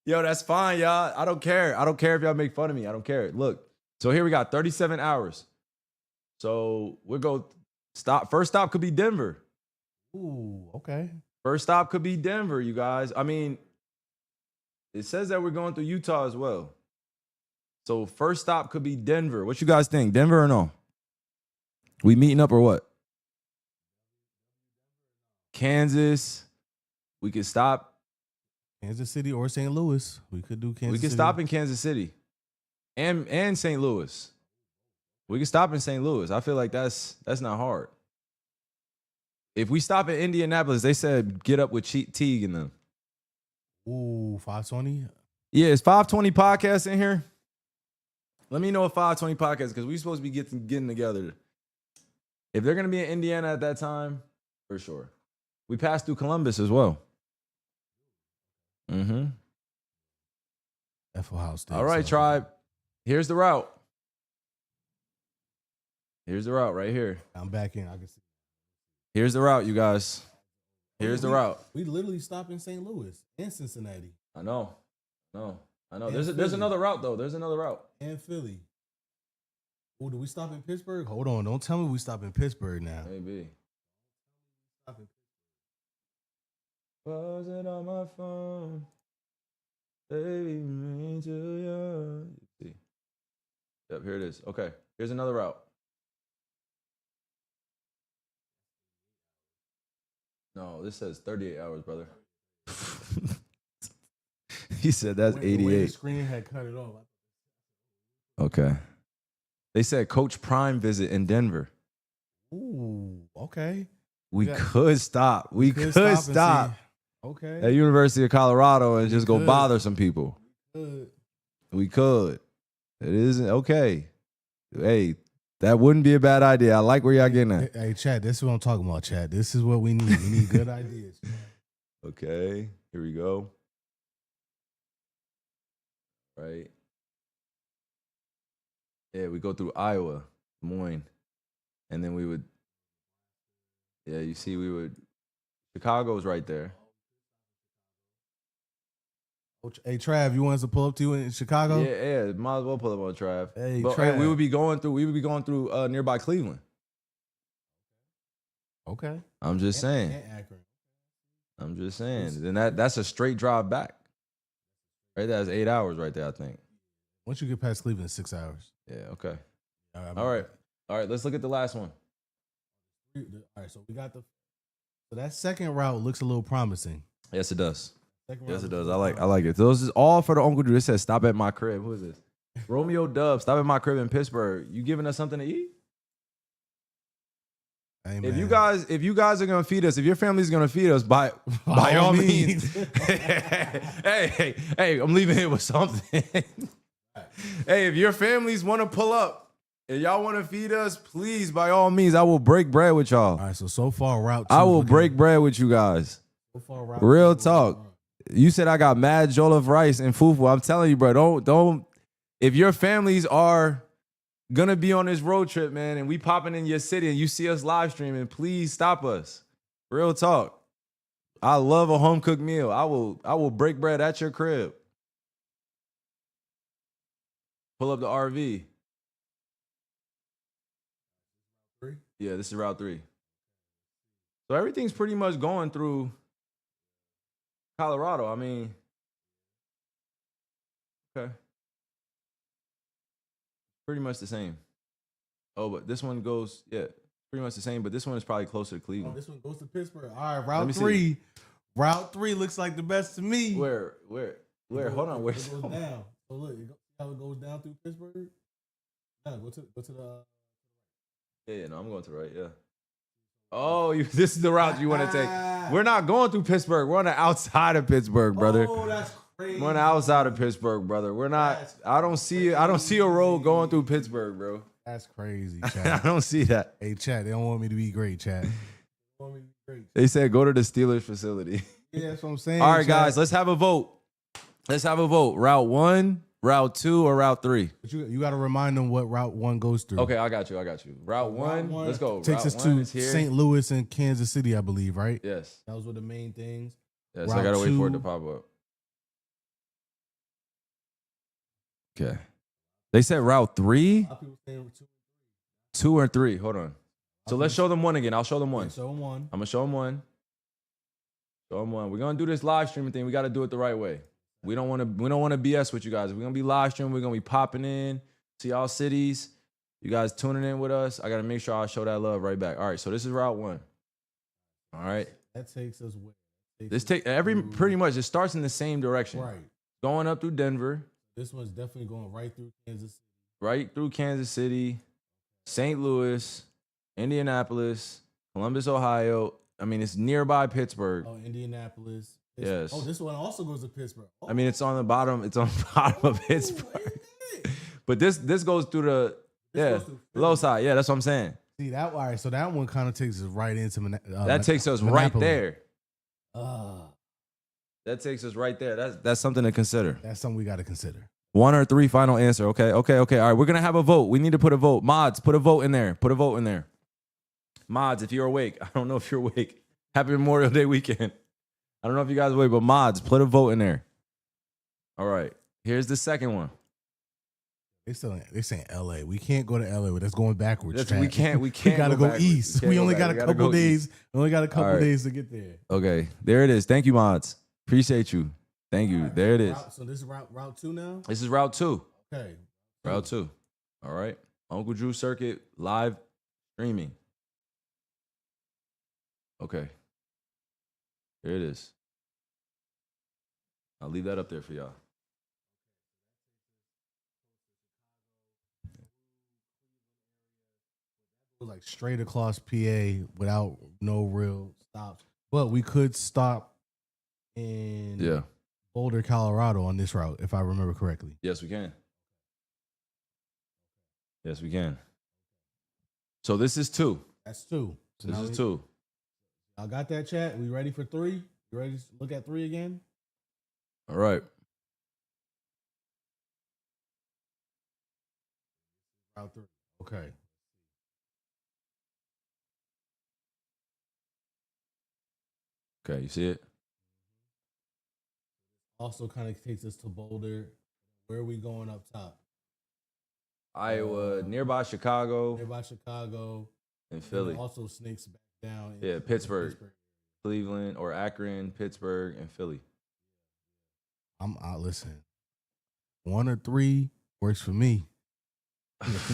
Yo, that's fine, y'all. I don't care. I don't care if y'all make fun of me. I don't care. Look, so here we got 37 hours. So we'll go stop. First stop could be Denver. Ooh, okay. First stop could be Denver, you guys. I mean, it says that we're going through Utah as well. So first stop could be Denver. What you guys think? Denver or no? We meeting up or what? Kansas. We could stop. Kansas City or St. Louis. We could do Kansas City. We could stop in Kansas City and St. Louis. We could stop in St. Louis. I feel like that's not hard. If we stop in Indianapolis, they said get up with Teague and them. Ooh, 520? Yeah, is 520 podcast in here? Let me know if 520 podcast, because we supposed to be getting together. If they're going to be in Indiana at that time, for sure. We passed through Columbus as well. Mm-hmm. FO House. All right, tribe. Here's the route. Here's the route right here. I'm back in. I can see. Here's the route, you guys. Here's the route. We literally stopped in St. Louis and Cincinnati. I know. No. I know. There's another route, though. There's another route. And Philly. Oh, do we stop in Pittsburgh? Hold on. Don't tell me we stop in Pittsburgh now. Maybe. Was it on my phone? Baby, me too young. See. Yep, here it is. Okay, here's another route. No, this says 38 hours, brother. He said that's 88. The way the screen had cut it off. Okay. They said Coach Prime visit in Denver. Ooh, okay. We could stop. We could stop. Okay. At University of Colorado and just go bother some people. We could. It isn't okay. Hey, that wouldn't be a bad idea. I like where y'all getting at. Hey, Chad, this is what I'm talking about, Chad. This is what we need. We need good ideas. Okay, here we go. Right. Yeah, we go through Iowa, Des Moines, and then we would, yeah, you see, we would, Chicago's right there. Hey, Trav, you want us to pull up to you in Chicago? Yeah, might as well pull up on Trav. Hey, but Trav. we would be going through nearby Cleveland. Okay. I'm just saying. And Akron. I'm just saying. Then that's a straight drive back. Right, that's 8 hours right there, I think. Once you get past Cleveland, 6 hours. Yeah, okay. All right, let's look at the last one. All right, so we got so that second route looks a little promising. Yes, it does. Yes, it does. I like it. So this is all for the Uncle Drew. It says, stop at my crib. Who is this? Romeo Dub, stop at my crib in Pittsburgh. You giving us something to eat? Hey, if you guys are gonna feed us, if your family's gonna feed us, by all means. hey, I'm leaving here with something. Hey, if your families want to pull up and y'all want to feed us, please, by all means, I will break bread with y'all. All right, so far route 2. I will break bread with you guys. So far, route Real 2, talk. You said I got mad jollof rice and fufu. I'm telling you, bro, don't. If your families are gonna be on this road trip, man, and we popping in your city and you see us live streaming, please stop us. Real talk. I love a home cooked meal. I will break bread at your crib. Pull up the RV. 3? Yeah, this is route 3. So everything's pretty much going through Colorado. I mean, okay. Pretty much the same. Oh, but this one goes, yeah, pretty much the same, but this one is probably closer to Cleveland. Oh, this one goes to Pittsburgh. All right, route 3. Route 3 looks like the best to me. Where? Hold on. Where? It goes down. So look, how it goes down through Pittsburgh. Yeah, go to the. Yeah, no, I'm going to the right. Yeah. Oh, this is the route you want to take. We're not going through Pittsburgh. We're on the outside of Pittsburgh, brother. Oh, that's crazy. We're on the outside of Pittsburgh, brother. We're not. I don't see a road going through Pittsburgh, bro. That's crazy, Chad. I don't see that. Hey, Chad, they don't want me to be great, Chad. They said go to the Steelers facility. Yeah, that's what I'm saying. All right, Chad. guys, let's have a vote. Route 1, Route 2, or Route 3? But you got to remind them what Route 1 goes through. Okay, I got you. Route 1, let's go. Takes Route us 1 to is here. St. Louis and Kansas City, I believe, right? Yes. That was one of the main things. Yes, Route I gotta wait for it 2. to pop up. Okay. They said Route 3? A lot of people saying 2. 2 or 3. Hold on. So let's show them one again. I'll show them one. Yeah, show them one. I'm gonna show them one. We're gonna do this live streaming thing. We gotta do it the right way. We don't wanna BS with you guys. We're gonna be live streaming. We're gonna be popping in to y'all cities. You guys tuning in with us. I gotta make sure I show that love right back. All right, so this is Route 1. All right. That takes us where? Pretty much it starts in the same direction. Right. Going up through Denver. This one's definitely going right through Kansas. Right through Kansas City, St. Louis, Indianapolis, Columbus, Ohio. I mean, it's nearby Pittsburgh. Oh, Indianapolis. Yes. Oh, this one also goes to Pittsburgh. Oh. I mean, it's on the bottom. It's on the bottom of Pittsburgh. But this goes through the low side. Yeah, that's what I'm saying. See that? All right, so that one kind of takes us right into that takes us right there. That takes us right there. That's something to consider. That's something we got to consider. 1 or 3 final answer. Okay. All right, we're gonna have a vote. We need to put a vote. Mods, put a vote in there. Mods, if you're awake. I don't know if you're awake. Happy Memorial Day weekend. I don't know if you guys are awake, but mods, put a vote in there. All right. Here's the second one. They saying LA. We can't go to LA. That's going backwards. We can't. We gotta go backwards. east. We only got a couple days. We only got a couple days to get there. Okay, there it is. Thank you, mods. Appreciate you. Thank you. Right, there it is. So this is route 2 now. This is route 2. Okay. Route 2. All right. Uncle Drew Circuit live streaming. Okay. There it is. I'll leave that up there for y'all. Like straight across PA without no real stops. But we could stop in Boulder, Colorado on this route, if I remember correctly. Yes, we can. Yes, we can. So this is 2. That's 2. So this is 2. I got that, chat. We ready for 3? You ready to look at 3 again? All right. Route 3. Okay. Okay, you see it? Also kind of takes us to Boulder. Where are we going up top? Iowa, nearby Chicago. Nearby Chicago. And Philly. And also snakes back down. Yeah, Pittsburgh. Cleveland or Akron, Pittsburgh, and Philly. I'm listen. 1 or 3 works for me.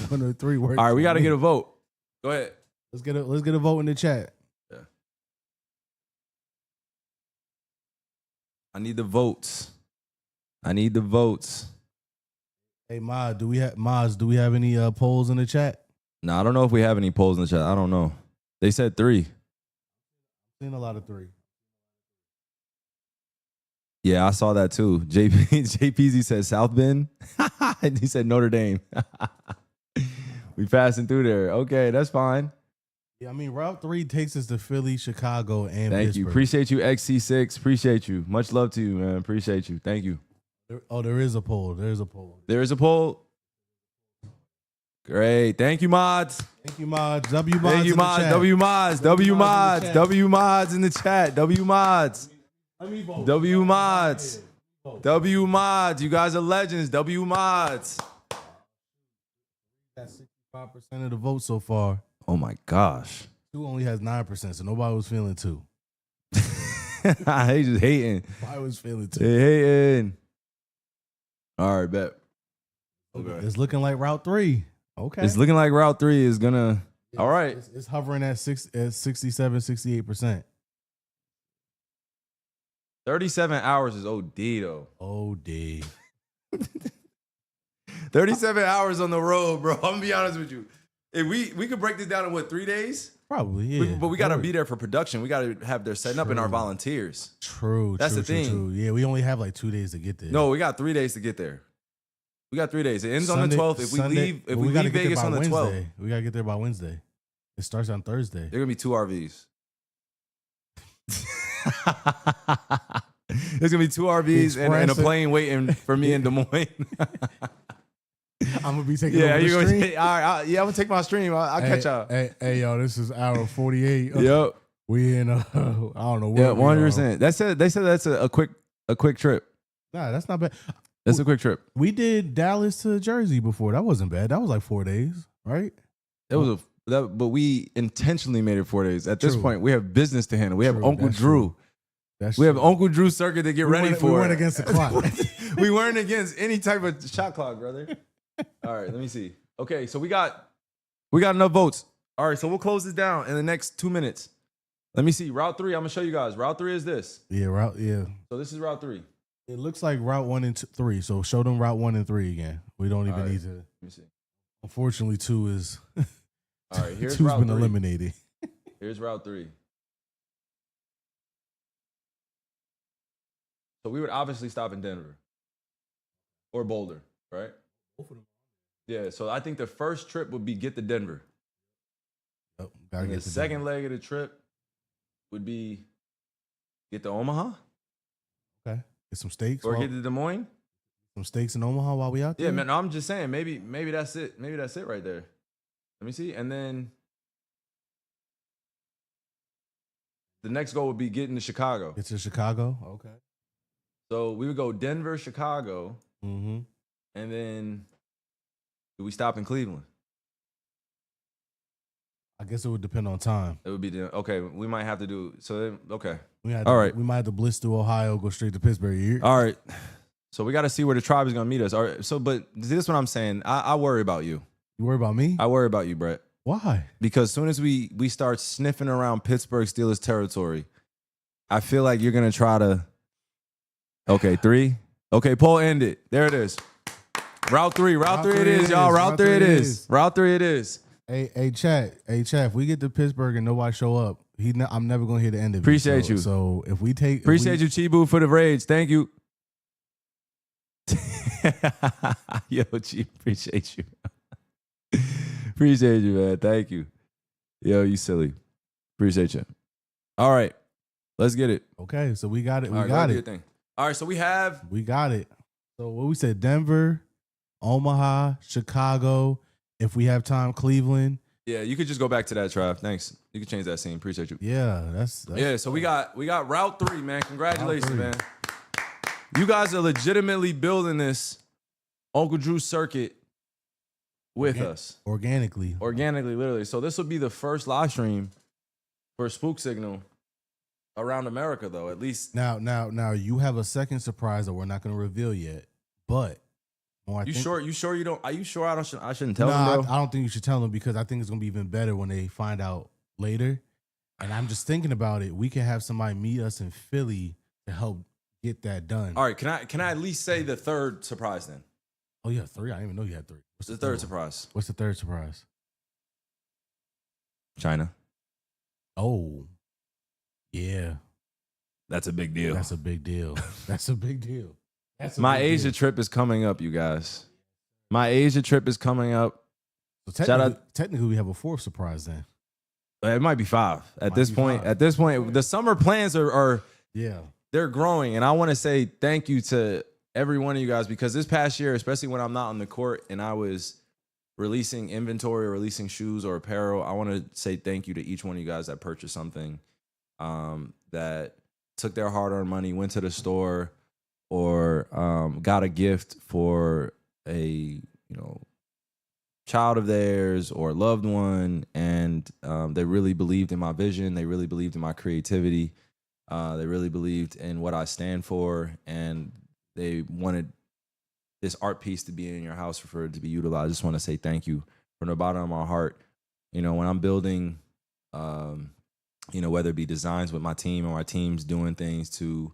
1 or 3 works. All right, we got to get a vote. Go ahead. Let's get a vote in the chat. Yeah. I need the votes. Hey, Maz, do we have any polls in the chat? No, I don't know if we have any polls in the chat. I don't know. They said 3. Seen a lot of 3. Yeah, I saw that too. JPZ said South Bend. And he said Notre Dame. We passing through there. Okay, that's fine. Yeah, I mean, Route 3 takes us to Philly, Chicago, and Thank Pittsburgh. you. Appreciate you, XC6. Appreciate you. Much love to you, man. Appreciate you. Thank you. There is a poll. There is a poll. Great. Thank you, mods. Thank you, mods. W mods. Thank you, mods. W mods. W mods. W mods in the chat. W mods. W mods. W mods. You guys are legends. W mods. Got 65% of the vote so far. Oh my gosh. 2 only has 9%, so nobody was feeling 2. They just hating. Nobody was feeling 2. They hating. All right, bet. Okay. It's looking like Route 3. Okay. It's looking like Route 3 is gonna. All right. It's hovering at 67, 68%. 37 hours is OD though. OD. 37 hours on the road, bro. I'm gonna be honest with you. If we could break this down in 3 days? Probably, yeah. But we gotta be there for production. We gotta have their setting up and our volunteers. True. That's the thing. True. Yeah, we only have like 2 days to get there. No, we got 3 days to get there. We got 3 days. It ends on the 12th. If we leave Vegas on the 12th, we gotta get there by Wednesday. It starts on Thursday. There are gonna be 2 RVs. There's gonna be 2 RVs and a plane waiting for me in Des Moines. I'm gonna be taking over the stream. All right, I'm gonna take my stream. I'll catch y'all. Hey, yo, this is hour 48. Yep. We in I don't know. Yeah, 100%. They said that's a quick trip. Nah, that's not bad. That's a quick trip. We did Dallas to Jersey before. That wasn't bad. That was like 4 days, right? But we intentionally made it 4 days. At this point, we have business to handle. We have Uncle Drew. We have Uncle Drew Circuit to get ready for. We went against the clock. We weren't against any type of shot clock, brother. All right, let me see. Okay, so we got enough votes. All right, so we'll close this down in the next 2 minutes. Let me see. Route 3, I'm gonna show you guys. Route 3 is this. Yeah. So this is Route 3. It looks like Route 1 and 3. So show them Route 1 and 3 again. We don't even need to. Let me see. Unfortunately, 2 is. All right, here's 2's Route 3. been eliminated. Here's Route 3. So we would obviously stop in Denver or Boulder, right? Both of them. Yeah, so I think the first trip would be get to Denver. Yep, And the second leg of the trip would be get to Omaha. Okay. Get some steaks. Or get to Des Moines. Some steaks in Omaha while we out there? Yeah, man, I'm just saying, maybe that's it. Maybe that's it right there. Let me see. And then the next goal would be getting to Chicago. Get to Chicago? Okay. So we would go Denver, Chicago, Mm-hmm. and then Do we stop in Cleveland? I guess it would depend on time. It would be okay. We might have to do so. Okay. All right. We might have to blitz through Ohio, go straight to Pittsburgh. All right. So we got to see where the tribe is gonna meet us. All right. So, but this is what I'm saying. I worry about you. You worry about me? I worry about you, Brett. Why? Because as soon as we start sniffing around Pittsburgh Steelers territory, I feel like you're gonna try to. Okay, 3. Okay, Paul, end it. There it is. Route 3 it is, y'all. Route 3 it is. Route 3 it is. Hey, chat. If we get to Pittsburgh and nobody show up, I'm never gonna hear the end of it. Appreciate you. So if we take, appreciate you, Chibu, for the rage. Thank you. Yo, Chief, appreciate you. Appreciate you, man. Thank you. Yo, you silly. Appreciate you. All right, let's get it. Okay, so we got it. We got it. All right, so we got it. So what we said: Denver, Omaha, Chicago. If we have time, Cleveland. Yeah, you could just go back to that, Trav. Thanks. You could change that scene. Appreciate you. Yeah, that's yeah. So we got Route 3, man. Congratulations, man. You guys are legitimately building this Uncle Drew circuit with us organically, literally. So this will be the first live stream for Spook Signal around America, though. At least now you have a second surprise that we're not going to reveal yet, but. You sure you don't? Are you sure I shouldn't tell them, bro? I don't think you should tell them because I think it's gonna be even better when they find out later. And I'm just thinking about it. We can have somebody meet us in Philly to help get that done. All right, can I at least say the third surprise then? Oh yeah, 3. I didn't even know you had 3. What's the third surprise? What's the third surprise? China. Oh, yeah. That's a big deal. That's a big deal. My Asia trip is coming up, you guys. My Asia trip is coming up. So technically, we have a 4th surprise then. It might be 5 at this point. At this point, the summer plans are they're growing, and I want to say thank you to every one of you guys because this past year, especially when I'm not on the court and I was releasing inventory or releasing shoes or apparel, I want to say thank you to each one of you guys that purchased something, that took their hard-earned money, went to the store, or got a gift for a child of theirs or loved one, and they really believed in my vision. They really believed in my creativity. They really believed in what I stand for, and they wanted this art piece to be in your house for it to be utilized. I just want to say thank you from the bottom of my heart. When I'm building, whether it be designs with my team or my team's doing things to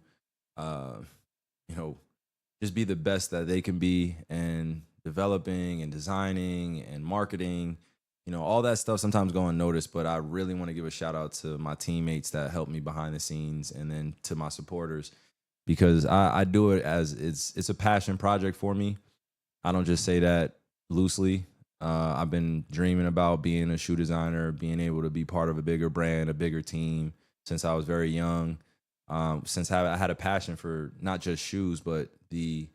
just be the best that they can be, and developing and designing and marketing, all that stuff sometimes go unnoticed, but I really want to give a shout out to my teammates that helped me behind the scenes, and then to my supporters, because I do it as it's a passion project for me. I don't just say that loosely. I've been dreaming about being a shoe designer, being able to be part of a bigger brand, a bigger team since I was very young. Since I had a passion for not just shoes, but the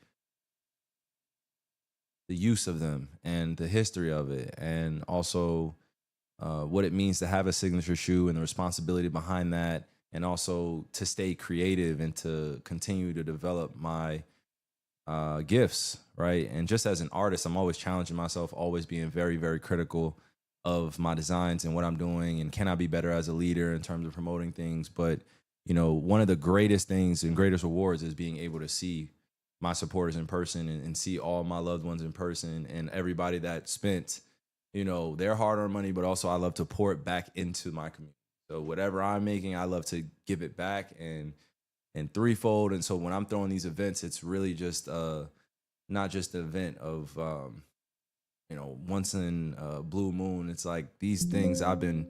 use of them and the history of it, and also what it means to have a signature shoe and the responsibility behind that, and also to stay creative and to continue to develop my gifts, right? And just as an artist, I'm always challenging myself, always being very, very critical of my designs and what I'm doing, and can I be better as a leader in terms of promoting things. But one of the greatest things and greatest rewards is being able to see my supporters in person, and see all my loved ones in person, and everybody that spent, their hard-earned money, but also I love to pour it back into my community. So whatever I'm making, I love to give it back and threefold. And so when I'm throwing these events, it's really just not just an event of once in a blue moon. It's like these things I've been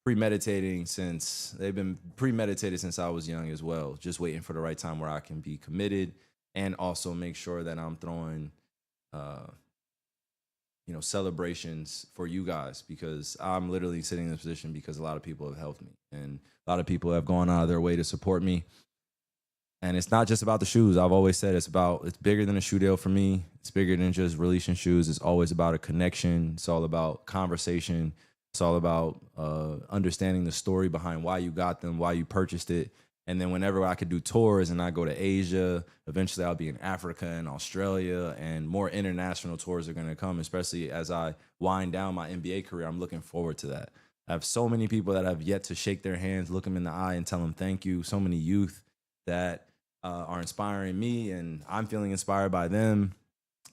premeditating since I was young as well, just waiting for the right time where I can be committed and also make sure that I'm throwing celebrations for you guys, because I'm literally sitting in this position because a lot of people have helped me, and a lot of people have gone out of their way to support me. And it's not just about the shoes. I've always said it's bigger than a shoe deal for me. It's bigger than just releasing shoes. It's always about a connection. It's all about conversation. It's all about understanding the story behind why you got them, why you purchased it, And then whenever I could do tours and I go to Asia, eventually I'll be in Africa and Australia, and more international tours are going to come, especially as I wind down my NBA career. I'm looking forward to that. I have so many people that have yet to shake their hands, look them in the eye and tell them thank you. So many youth that are inspiring me, and I'm feeling inspired by them.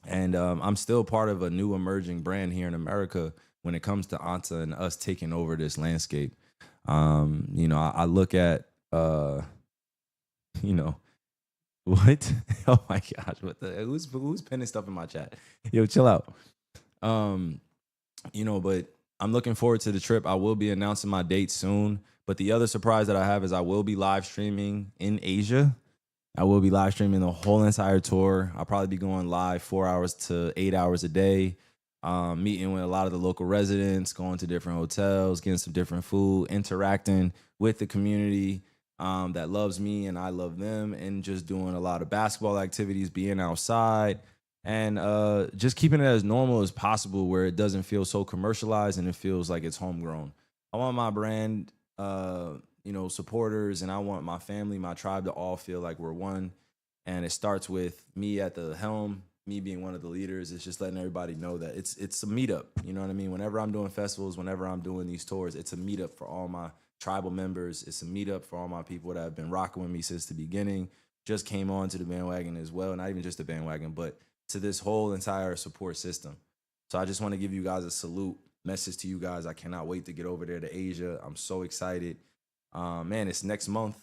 And I'm still part of a new emerging brand here in America when it comes to Anta and us taking over this landscape. I look at, what? Oh my gosh, who's pinning stuff in my chat? Yo, chill out. But I'm looking forward to the trip. I will be announcing my date soon. But the other surprise that I have is I will be live streaming in Asia. I will be live streaming the whole entire tour. I'll probably be going live 4 hours to 8 hours a day, meeting with a lot of the local residents, going to different hotels, getting some different food, interacting with the community that loves me and I love them, and just doing a lot of basketball activities, being outside, and just keeping it as normal as possible where it doesn't feel so commercialized and it feels like it's homegrown. I want my brand supporters, and I want my family, my tribe to all feel like we're one. And it starts with me at the helm, me being one of the leaders. It's just letting everybody know that it's a meetup. You know what I mean? Whenever I'm doing festivals, whenever I'm doing these tours, it's a meetup for all my tribal members. It's a meetup for all my people that have been rocking with me since the beginning, just came on to the bandwagon as well. Not even just the bandwagon, but to this whole entire support system. So I just want to give you guys a salute message to you guys. I cannot wait to get over there to Asia. I'm so excited. Man, it's next month.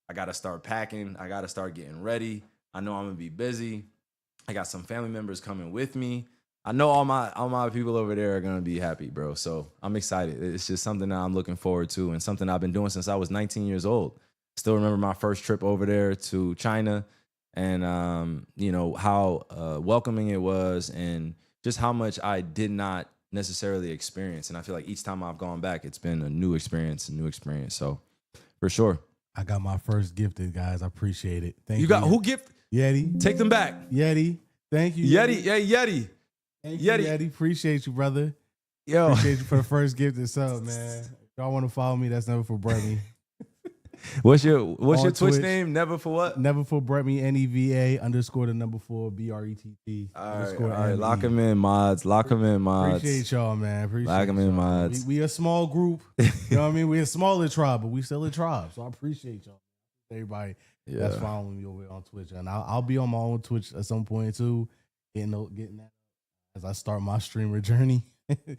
I got to start packing. I got to start getting ready. I know I'm going to be busy. I got some family members coming with me. I know all my people over there are going to be happy, bro. So I'm excited. It's just something that I'm looking forward to, and something I've been doing since I was 19 years old. Still remember my first trip over there to China, and how welcoming it was, and just how much I did not necessarily experience. And I feel like each time I've gone back, it's been a new experience. So for sure. I got my first gifted, guys. I appreciate it. Thank you. You got who gift? Yeti. Take them back. Yeti. Thank you. Yeti. Yeah, Yeti. Thank you, Yeti. Appreciate you, brother. Yo. Appreciate you for the first gifted sub, man. If y'all want to follow me, that's Never For Brett Me. What's your Twitch Twitch name? Never For what? Never For Brett Me, NEVA_4 BRETT. All right. Lock them in, mods. Appreciate y'all, man. Lock them in, mods. We a small group. You know what I mean? We're a smaller tribe, but we still a tribe. So I appreciate y'all. Everybody that's following me over on Twitch. And I'll be on my own Twitch at some point too, getting that as I start my streamer journey.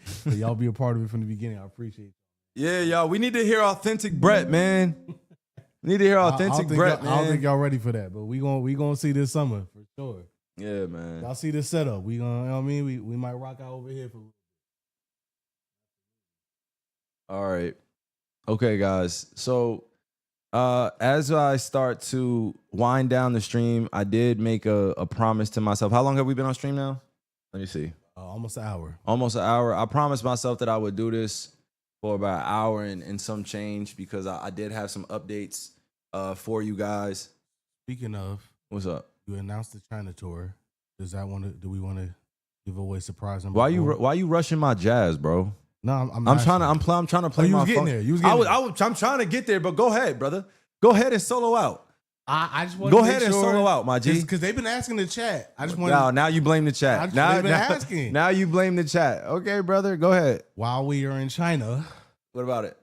So y'all be a part of it from the beginning. I appreciate it. Yeah, y'all. We need to hear authentic Brett, man. We need to hear authentic Brett, man. I don't think y'all ready for that, but we gonna see this summer for sure. Yeah, man. Y'all see this setup. We gonna, you know what I mean? We might rock out over here for. All right. Okay, guys. So as I start to wind down the stream, I did make a promise to myself. How long have we been on stream now? Let me see. Almost an hour. Almost an hour. I promised myself that I would do this for about an hour and some change, because I did have some updates for you guys. Speaking of, what's up? You announced the China tour. Do we want to give away surprise number? Why you rushing my jazz, bro? No, I'm trying to play my. I'm trying to get there, but go ahead, brother. Go ahead and solo out. I just want go to ahead and solo out, my G. Because they've been asking the chat. I just want. Now you blame the chat. Asking. Now you blame the chat. Okay, brother, go ahead. While we are in China, what about it?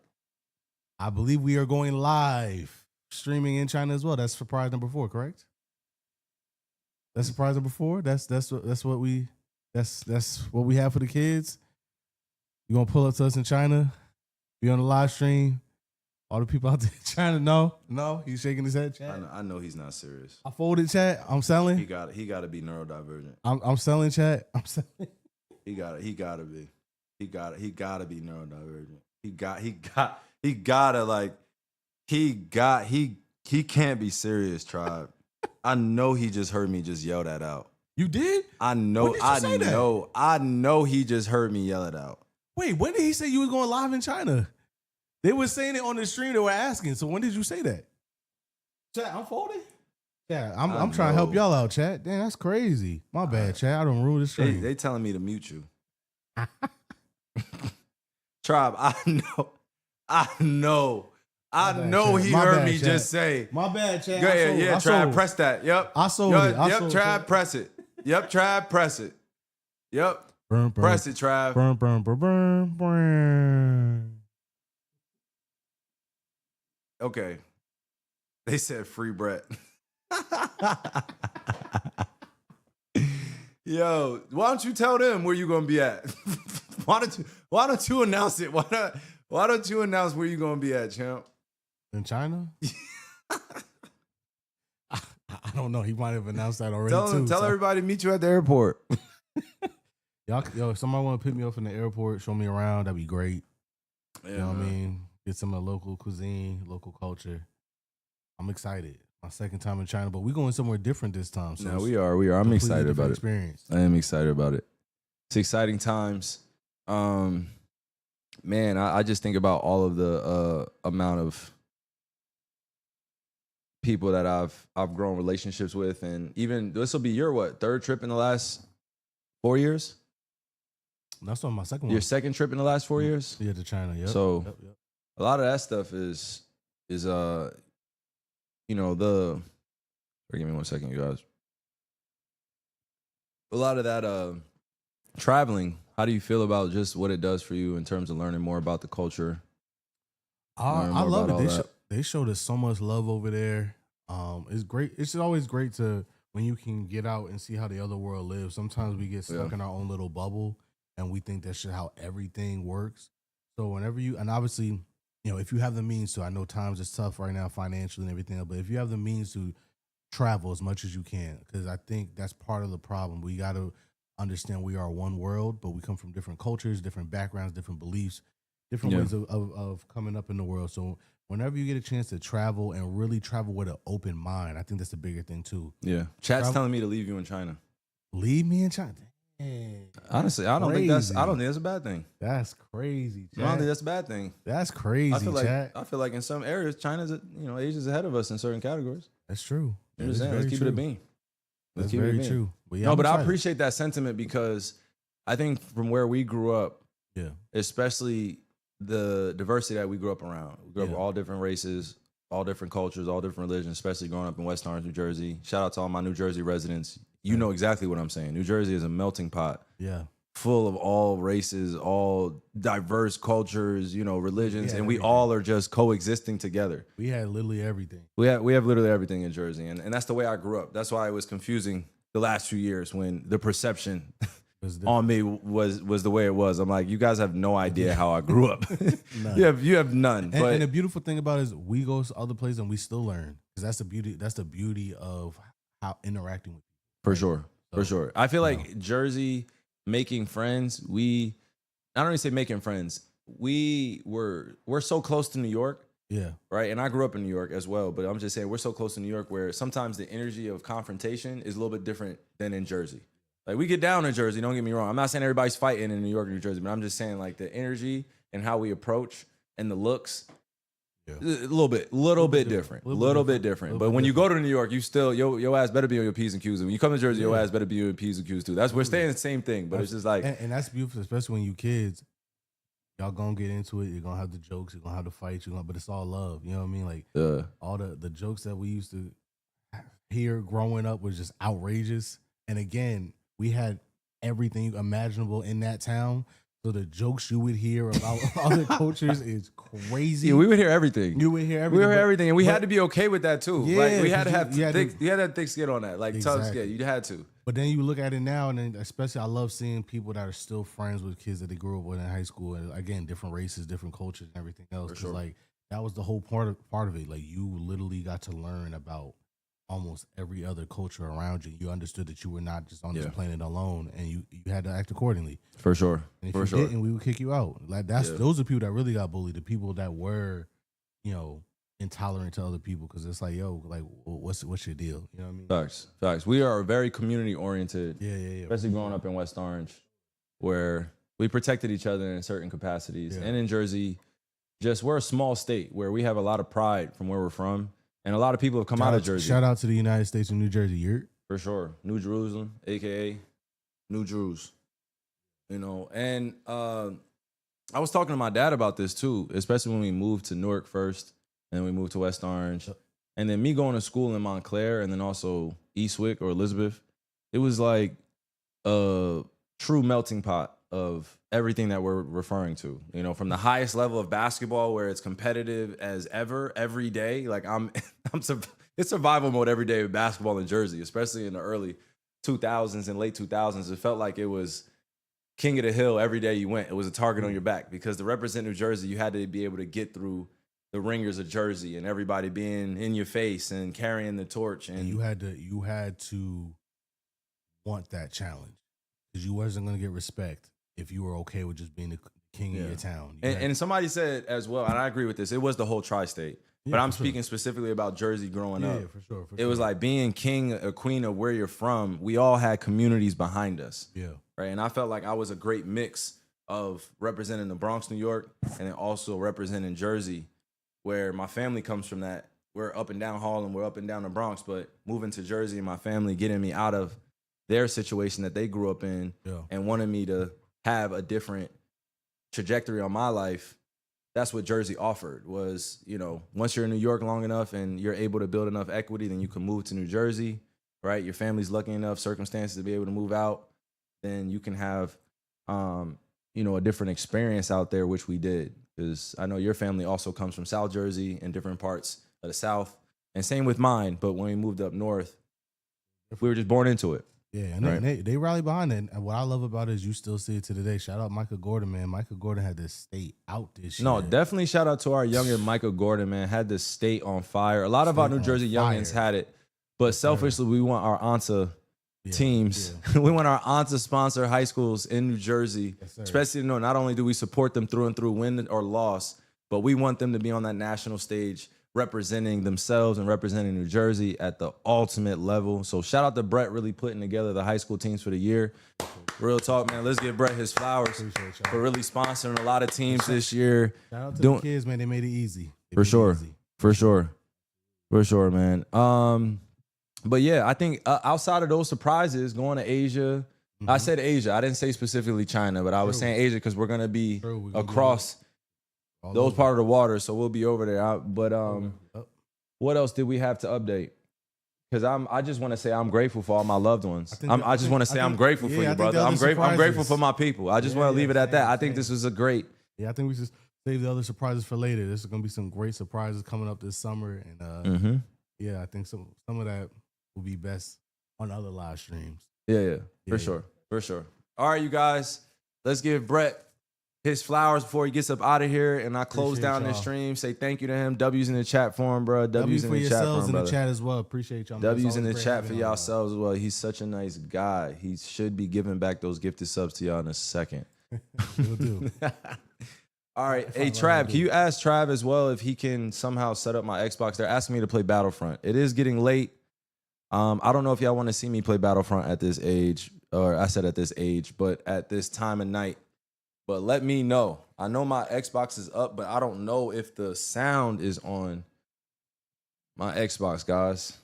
I believe we are going live streaming in China as well. That's surprise number 4, correct? That's surprise number 4. That's what we have for the kids. You gonna pull up to us in China? Be on the live stream. All the people out there in China, no, he's shaking his head. Chat. I know he's not serious. I folded chat. I'm selling. He got to be neurodivergent. I'm selling chat. I'm selling. He got to be. He got to be neurodivergent. He can't be serious, tribe. I know he just heard me just yell that out. You did? I know. I know he just heard me yell it out. Wait, when did he say you was going live in China? They were saying it on the stream. They were asking. So when did you say that? Chat, I'm folding. Yeah, I'm trying to help y'all out, chat. Damn, that's crazy. My bad, chat. I don't rule the stream. They telling me to mute you. Tribe, I know I bad, know Chad. he My heard bad, me Chad. just say. My bad, Chad. Go I ahead, sold. yeah, I Trav, sold. press that. Yep. I sold Yo, it. I yep, sold Trav, it. press it. Yep, Trav, press it. Yep. Burn, burn, Press it, Trav. burn, burn, burn, burn, burn. Okay. They said free Brett. Yo, why don't you tell them where you gonna be at? Why don't you announce it? Why don't you announce where you gonna be at, champ? In China? I don't know. He might have announced that already Tell too. everybody to meet you at the airport. Yo, if somebody want to pick me up in the airport, show me around, that'd be great. Yeah, You know what I mean? Get some of the local cuisine, local culture. I'm excited. My second time in China, but we're going somewhere different this time. So no, we are. I'm excited about it. Experience. I am excited about it. It's exciting times. Man, I just think about all of the amount of people that I've grown relationships with, and even this will be your third trip in the last 4 years? That's on my second one. Your second trip in the last 4 years? Yeah, to China. Yep. So Yep. a lot of that stuff is forgive me 1 second, you guys. A lot of that traveling, how do you feel about just what it does for you in terms of learning more about the culture? I love it. They showed us so much love over there. It's great. It's always great to when you can get out and see how the other world lives. Sometimes we get stuck in our own little bubble and we think that's just how everything works. So whenever and obviously, if you have the means to, I know times is tough right now financially and everything, but if you have the means to travel as much as you can, because I think that's part of the problem. We got to understand we are one world, but we come from different cultures, different backgrounds, different beliefs, different ways of coming up in the world. So whenever you get a chance to travel and really travel with an open mind, I think that's the bigger thing too. Yeah. Chat's telling me to leave you in China. Leave me in China? Dang. Honestly, I don't think that's a bad thing. That's crazy, Chat. I don't think that's a bad thing. That's crazy, I feel like in some areas, Asia's ahead of us in certain categories. That's true. Let's keep it a bean. That's very true. But no, but I appreciate that sentiment because I think from where we grew up, especially the diversity that we grew up around. We grew up with all different races, all different cultures, all different religions, especially growing up in West Orange, New Jersey. Shout out to all my New Jersey residents. You know exactly what I'm saying. New Jersey is a melting pot. Yeah. Full of all races, all diverse cultures, religions, and we all are just coexisting together. We had literally everything. We have literally everything in Jersey, and that's the way I grew up. That's why it was confusing the last few years when the perception on me was the way it was. I'm like, you guys have no idea how I grew up. you have none. And the beautiful thing about it is we go to other places and we still learn, because that's the beauty. That's the beauty of how interacting with people. For sure. I feel like Jersey making friends. I don't even say making friends. We're so close to New York. Yeah. Right. And I grew up in New York as well, but I'm just saying we're so close to New York where sometimes the energy of confrontation is a little bit different than in Jersey. Like we get down in Jersey, don't get me wrong. I'm not saying everybody's fighting in New York or New Jersey, but I'm just saying like the energy and how we approach and the looks, a little bit different. But when you go to New York, you still your ass better be on your P's and Q's. And when you come to Jersey, your ass better be on your P's and Q's too. We're staying the same thing, but it's just like and that's beautiful, especially when you kids. Y'all gonna get into it. You're gonna have the jokes. You're gonna have the fights. But it's all love. You know what I mean? Like all the jokes that we used to hear growing up was just outrageous. And again, we had everything imaginable in that town. So the jokes you would hear about other cultures is crazy. Yeah, we would hear everything. You would hear everything. We would hear everything, and we had to be okay with that too. Yeah, like we had to have you had that thick skin on that, like tough skin. You had to. But then you look at it now, and then especially I love seeing people that are still friends with kids that they grew up with in high school, and again, different races, different cultures, and everything else. Because like that was the whole part of it. Like you literally got to learn about almost every other culture around you. You understood that you were not just on this planet alone, and you had to act accordingly. For sure. And if you didn't, we would kick you out. Like those are people that really got bullied. The people that were, intolerant to other people, because it's like, what's your deal? You know what I mean? Facts. We are very community oriented. Yeah. Especially growing up in West Orange, where we protected each other in certain capacities, and in Jersey, we're a small state where we have a lot of pride from where we're from. And a lot of people have come out of Jersey. Shout out to the United States and New Jersey. For sure. New Jerusalem, a.k.a. New Jews. And I was talking to my dad about this too, especially when we moved to Newark first. and then we moved to West Orange. And then me going to school in Montclair and then also Eastwick or Elizabeth, it was like a true melting pot of everything that we're referring to. You know, from the highest level of basketball where it's competitive as ever, every day. Like it's survival mode every day with basketball in Jersey, especially in the early 2000s and late 2000s. It felt like it was king of the hill every day you went. It was a target on your back because to represent New Jersey, you had to be able to get through the ringers of Jersey and everybody being in your face and carrying the torch. And you had to want that challenge because you wasn't going to get respect if you were okay with just being the king of your town. And somebody said as well, and I agree with this, it was the whole tri-state. But I'm speaking sure. specifically about Jersey growing up. Yeah, for sure. It was like being king or queen of where you're from. We all had communities behind us. Yeah. Right. And I felt like I was a great mix of representing the Bronx, New York, and then also representing Jersey, where my family comes from that. We're up and down Harlem, we're up and down the Bronx, but moving to Jersey and my family getting me out of their situation that they grew up in and wanted me to have a different trajectory on my life. That's what Jersey offered was, you know, once you're in New York long enough and you're able to build enough equity, then you can move to New Jersey, right? Your family's lucky enough circumstances to be able to move out. Then you can have, you know, a different experience out there, which we did. Because I know your family also comes from South Jersey and different parts of the South. And same with mine. But when we moved up north, we were just born into it. Yeah, and they rally behind it. And what I love about it is you still see it to today. Shout out Michael Gordon, man. Michael Gordon had this state out this year. No, definitely shout out to our younger Michael Gordon, man. Had the state on fire. A lot of our New Jersey youngins had it. But selfishly, we want our ANSA teams. Yeah. We want our ANSA sponsor high schools in New Jersey. Yes, especially, you know, not only do we support them through and through, win or loss, but we want them to be on that national stage representing themselves and representing New Jersey at the ultimate level. So shout out to Brett really putting together the high school teams for the year. Real talk, man. Let's give Brett his flowers for really sponsoring a lot of teams this year. Shout out to the kids, man. They made it easy. For sure, man. But yeah, I think outside of those surprises, going to Asia, I said Asia. I didn't say specifically China, but I was saying Asia because we're gonna be across those part of the water, so we'll be over there. What else did we have to update? Because I just want to say I'm grateful for all my loved ones. I just want to say I'm grateful for you, brother. I'm grateful for my people. I just want to leave it at that. I think this was a great. Yeah, I think we should save the other surprises for later. There's going to be some great surprises coming up this summer, and yeah, I think some of that will be best on other live streams. Yeah, for sure. All right, you guys, let's give Brett his flowers before he gets up out of here, and I close down this stream. Say thank you to him. W's in the chat for him, bro. W's in the chat for him, brother. In the chat as well. Appreciate y'all. W's in the chat for yourselves as well. He's such a nice guy. He should be giving back those gifted subs to y'all in a second. Will do. All right, hey Trav, can you ask Trav as well if he can somehow set up my Xbox? They're asking me to play Battlefront. It is getting late. I don't know if y'all want to see me play Battlefront at this age, or I said at this age, but at this time of night. But let me know. I know my Xbox is up, but I don't know if the sound is on my Xbox, guys.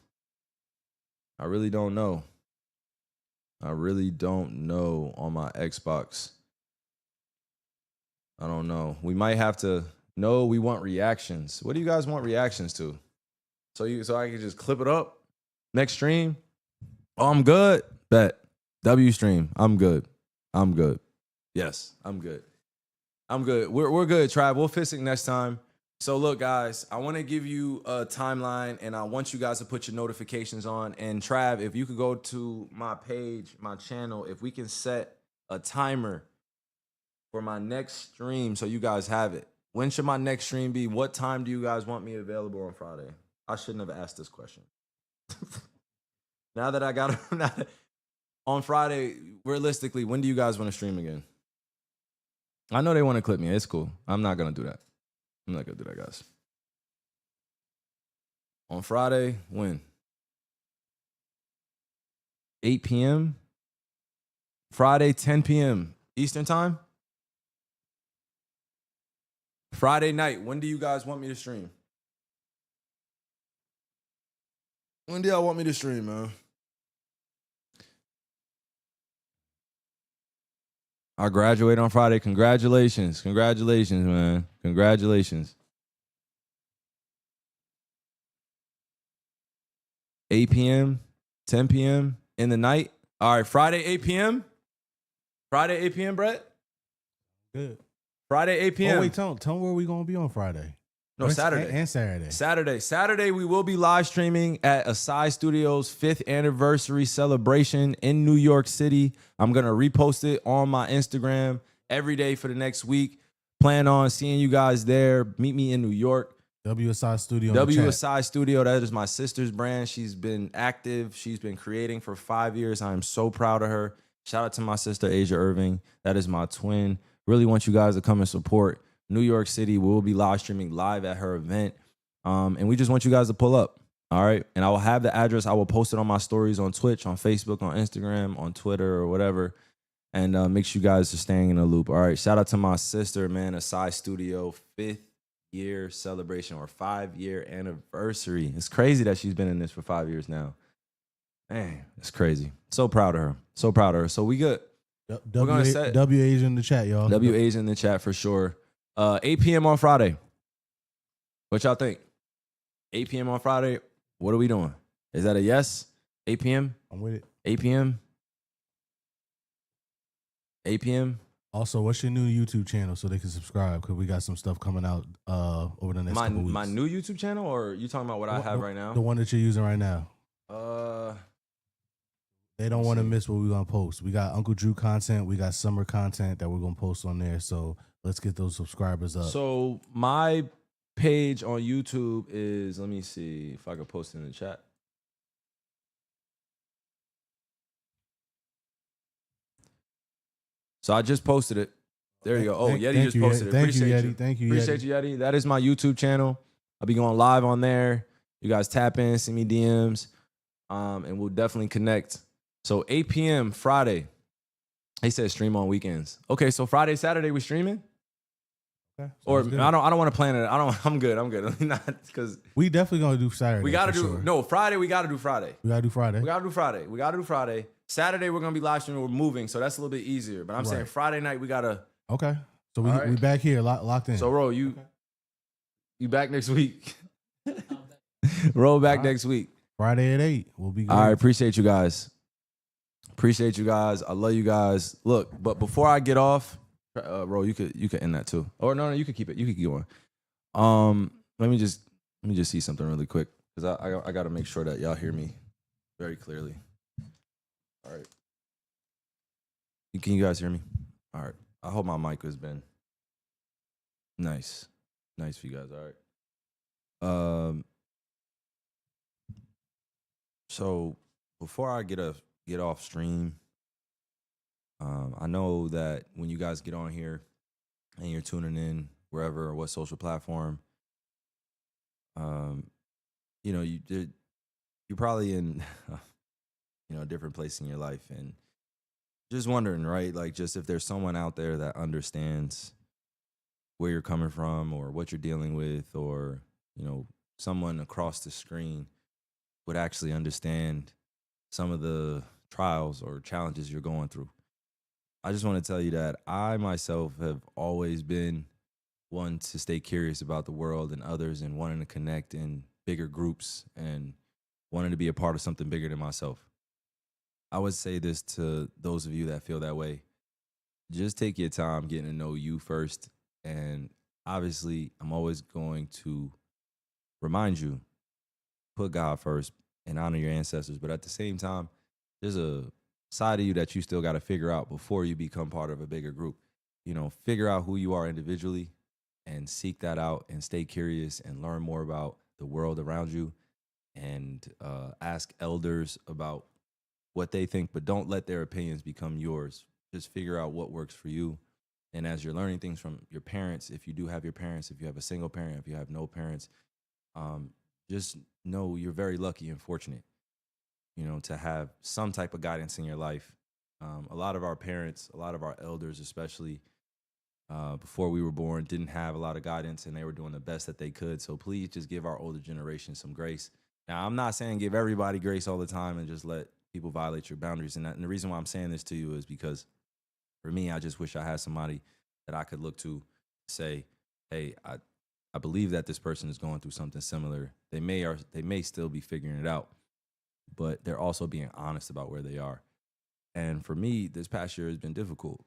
I really don't know. On my Xbox. I don't know. We might have to. No, we want reactions. What do you guys want reactions to? So I can just clip it up next stream. Oh, I'm good. Bet. W stream. I'm good. Yes, I'm good. We're good, Trav. We'll fix it next time. So look, guys, I want to give you a timeline, and I want you guys to put your notifications on. And Trav, if you could go to my page, my channel, if we can set a timer for my next stream so you guys have it. When should my next stream be? What time do you guys want me available on Friday? I shouldn't have asked this question. Now that I got it on Friday, realistically, when do you guys want to stream again? I know they want to clip me. It's cool. I'm not going to do that. I'm not going to do that, guys. On Friday, when? 8 p.m.? Friday, 10 p.m. Eastern time? Friday night, when do you guys want me to stream? When do y'all want me to stream, man? I graduate on Friday. Congratulations, man. Congratulations. 8 p.m., 10 p.m. in the night. All right, Friday, 8 p.m. Friday, 8 p.m., Brett? Good. Friday, 8 p.m. Oh, wait, tell me where we going to be on Friday. No, Saturday. And Saturday. Saturday, we will be live streaming at Asai Studios' 5th anniversary celebration in New York City. I'm going to repost it on my Instagram every day for the next week. Plan on seeing you guys there. Meet me in New York. WSI Studio. WSI Studio, that is my sister's brand. She's been active. She's been creating for 5 years. I am so proud of her. Shout out to my sister, Asia Irving. That is my twin. Really want you guys to come and support. New York City, we will be live streaming live at her event. And we just want you guys to pull up. All right. And I will have the address. I will post it on my stories on Twitch, on Facebook, on Instagram, on Twitter, or whatever. And make sure you guys are staying in the loop. All right. Shout out to my sister, man. Asai Studio, 5th year celebration or 5-year anniversary. It's crazy that she's been in this for 5 years now. Man, it's crazy. So proud of her. So proud of her. So we good. We're gonna set WA's in the chat, y'all. WA's in the chat for sure. 8 p.m. on Friday. What y'all think? 8 p.m. on Friday. What are we doing? Is that a yes? 8 p.m. I'm with it. 8 p.m. 8 p.m. Also, what's your new YouTube channel so they can subscribe? Because we got some stuff coming out over the next couple weeks. My new YouTube channel, or you talking about what I have right now? The one that you're using right now. They don't want to miss what we're going to post. We got Uncle Drew content. We got summer content that we're going to post on there. So let's get those subscribers up. So my page on YouTube is, let me see if I can post it in the chat. So I just posted it. There you go. Oh, Yeti just posted it. Appreciate you. Thank you, Appreciate you, Yeti. That is my YouTube channel. I'll be going live on there. You guys tap in, send me DMs, and we'll definitely connect. So 8 p.m. Friday. He said stream on weekends. Okay, so Friday, Saturday we streaming? Okay, or I don't want to plan it. I'm good. Not because we definitely gonna do Saturday. We gotta do Friday. We gotta do Friday. We gotta do Friday. Saturday we're gonna be live streaming. We're moving, so that's a little bit easier. But I'm saying Friday night we gotta. Okay, so we back here locked in. So Ro, you back next week? Roll back next week. Friday at 8. We'll be good. All right. Appreciate you guys. I love you guys. Look, but before I get off, Ro, you could end that too. Or no, you could keep it. You could keep going. Let me just see something really quick because I got to make sure that y'all hear me very clearly. All right. Can you guys hear me? All right. I hope my mic has been nice for you guys. All right. So before I get off stream, I know that when you guys get on here and you're tuning in wherever or what social platform, you're probably in a different place in your life and just wondering, right? Like just if there's someone out there that understands where you're coming from or what you're dealing with, or someone across the screen would actually understand some of the trials or challenges you're going through. I just want to tell you that I myself have always been one to stay curious about the world and others and wanting to connect in bigger groups and wanting to be a part of something bigger than myself. I would say this to those of you that feel that way. Just take your time getting to know you first. And obviously, I'm always going to remind you, put God first and honor your ancestors. But at the same time, there's a side of you that you still got to figure out before you become part of a bigger group. Figure out who you are individually and seek that out and stay curious and learn more about the world around you and ask elders about what they think, but don't let their opinions become yours. Just figure out what works for you. And as you're learning things from your parents, if you do have your parents, if you have a single parent, if you have no parents, just know you're very lucky and fortunate, to have some type of guidance in your life. A lot of our parents, a lot of our elders, especially before we were born, didn't have a lot of guidance and they were doing the best that they could. So please just give our older generation some grace. Now, I'm not saying give everybody grace all the time and just let people violate your boundaries. And the reason why I'm saying this to you is because for me, I just wish I had somebody that I could look to say, hey, I believe that this person is going through something similar. They may still be figuring it out. but they're also being honest about where they are. And for me, this past year has been difficult.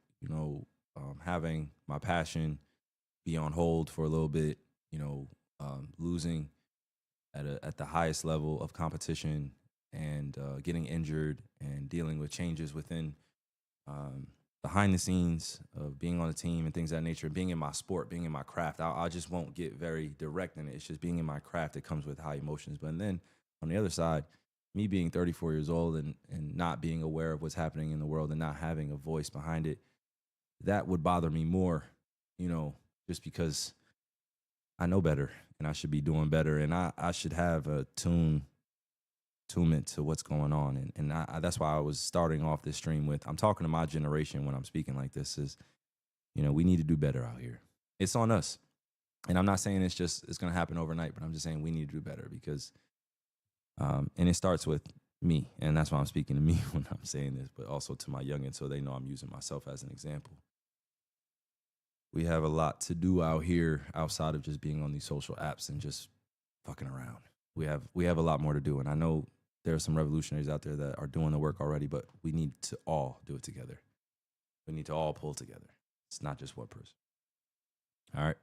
Having my passion be on hold for a little bit, losing at the highest level of competition, and getting injured, and dealing with changes within behind the scenes of being on a team and things of that nature, being in my sport, being in my craft. I just won't get very direct in it. It's just being in my craft. It comes with high emotions. But then on the other side, me being 34 years old and not being aware of what's happening in the world and not having a voice behind it, that would bother me more, just because I know better and I should be doing better, and I should have a attunement to what's going on. And that's why I was starting off this stream with, I'm talking to my generation when I'm speaking like this, is, we need to do better out here. It's on us. And I'm not saying it's going to happen overnight, but I'm just saying we need to do better because, and it starts with me. And that's why I'm speaking to me when I'm saying this, but also to my youngins, so they know I'm using myself as an example. We have a lot to do out here outside of just being on these social apps and just fucking around. We have a lot more to do. And I know there are some revolutionaries out there that are doing the work already, but we need to all do it together. We need to all pull together. It's not just one person. All right.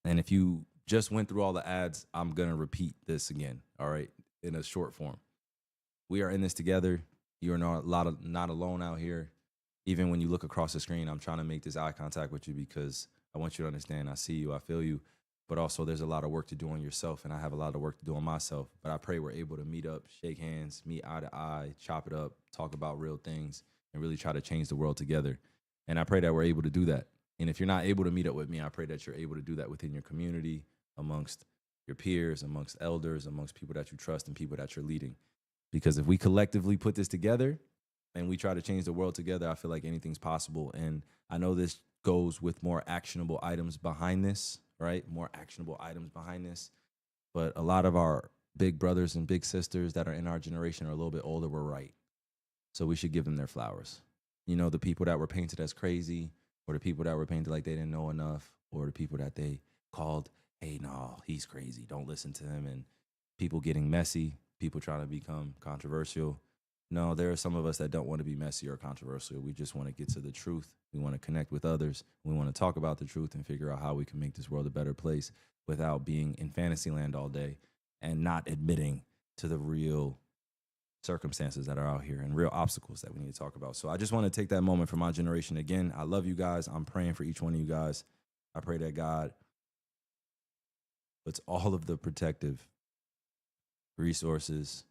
And if you just went through all the ads, I'm going to repeat this again. All right. In a short form. We are in this together. You are not alone out here. Even when you look across the screen, I'm trying to make this eye contact with you because I want you to understand I see you, I feel you, but also there's a lot of work to do on yourself, and I have a lot of work to do on myself. But I pray we're able to meet up, shake hands, meet eye to eye, chop it up, talk about real things, and really try to change the world together. And I pray that we're able to do that. And if you're not able to meet up with me, I pray that you're able to do that within your community, amongst your peers, amongst elders, amongst people that you trust and people that you're leading. Because if we collectively put this together, and we try to change the world together, I feel like anything's possible. And I know this goes with more actionable items behind this, right? More actionable items behind this. But a lot of our big brothers and big sisters that are in our generation are a little bit older, were right. So we should give them their flowers. The people that were painted as crazy, or the people that were painted like they didn't know enough, or the people that they called, hey, no, he's crazy, don't listen to him. And people getting messy, people trying to become controversial. No, there are some of us that don't want to be messy or controversial. We just want to get to the truth. We want to connect with others. We want to talk about the truth and figure out how we can make this world a better place without being in fantasy land all day and not admitting to the real circumstances that are out here and real obstacles that we need to talk about. So I just want to take that moment for my generation. Again, I love you guys. I'm praying for each one of you guys. I pray that God puts all of the protective resources.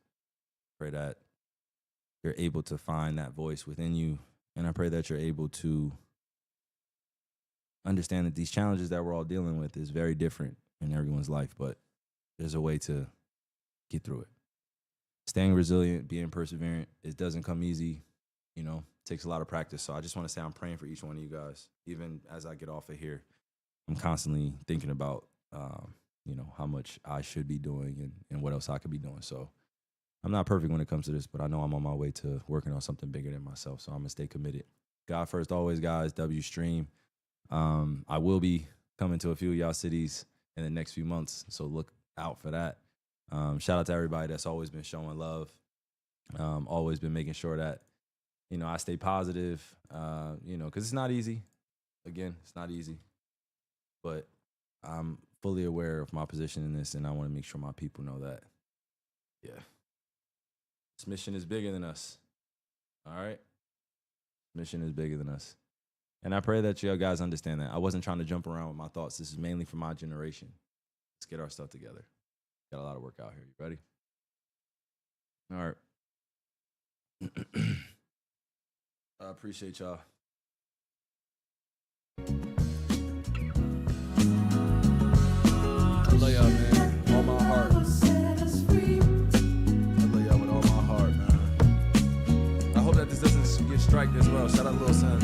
Pray that you're able to find that voice within you. And I pray that you're able to understand that these challenges that we're all dealing with is very different in everyone's life, but there's a way to get through it. Staying resilient, being perseverant, it doesn't come easy, takes a lot of practice. So I just want to say I'm praying for each one of you guys. Even as I get off of here, I'm constantly thinking about, how much I should be doing and what else I could be doing. So I'm not perfect when it comes to this, but I know I'm on my way to working on something bigger than myself. So I'm going to stay committed. God first, always, guys. W Stream. I will be coming to a few of y'all cities in the next few months, so look out for that. Shout out to everybody that's always been showing love. Always been making sure that, I stay positive, because it's not easy. Again, it's not easy. But I'm fully aware of my position in this, and I want to make sure my people know that, this mission is bigger than us. All right? Mission is bigger than us. And I pray that you guys understand that. I wasn't trying to jump around with my thoughts. This is mainly for my generation. Let's get our stuff together. Got a lot of work out here. You ready? All right. I appreciate y'all. I love y'all, man. All my heart. I love y'all with all my heart, man. I hope that this doesn't get striked as well. Shout out Lil Sims.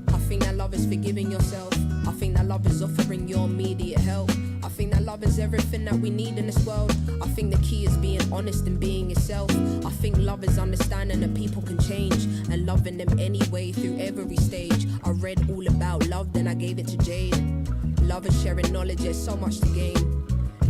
I think that love is forgiving yourself. I think that love is offering your immediate help. I think that love is everything that we need in this world. I think the key is being honest and being yourself. I think love is understanding that people can change and loving them anyway through every stage. I read all about love, then I gave it to Jade. Love is sharing knowledge, there's so much to gain.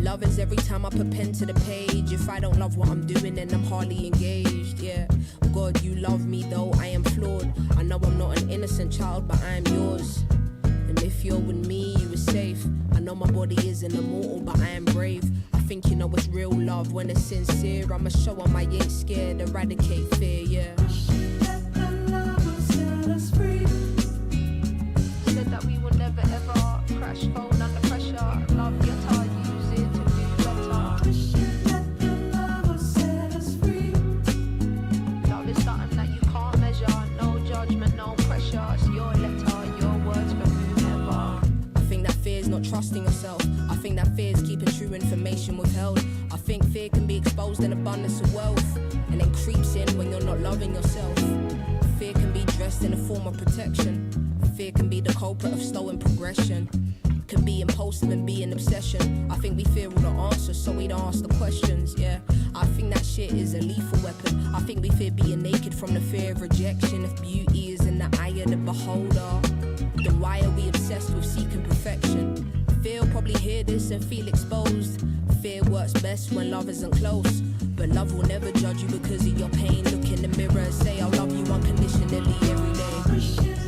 Love is every time I put pen to the page. If I don't love what I'm doing, then I'm hardly engaged, yeah. God, you love me though I am flawed. I know I'm not an innocent child, but I am yours. And if you're with me, you are safe. I know my body isn't immortal, but I am brave. I think you know it's real love when it's sincere. I'ma show 'em I ain't scared, eradicate fear, yeah. Let the love will set us free. Said that we will never ever crash phone under pressure. Love your time, use it to do better. Let the love will set us free. Love is something that you can't measure. No judgment, no pressure. It's your letter, your words for whoever. I think that fear is not trusting yourself. I think that fear is keeping true information withheld. I think fear can be exposed in abundance of wealth, and then creeps in when you're not loving yourself. Fear can be dressed in a form of protection. Fear can be the culprit of stolen progression. Can be impulsive and be an obsession. I think we fear all the answers, so we don't ask the questions, yeah. I think that shit is a lethal weapon. I think we fear being naked from the fear of rejection. If beauty is in the eye of the beholder, then why are we obsessed with seeking perfection? Fear will probably hear this and feel exposed. Fear works best when love isn't close. But love will never judge you because of your pain. Look in the mirror and say, I love you unconditionally every day.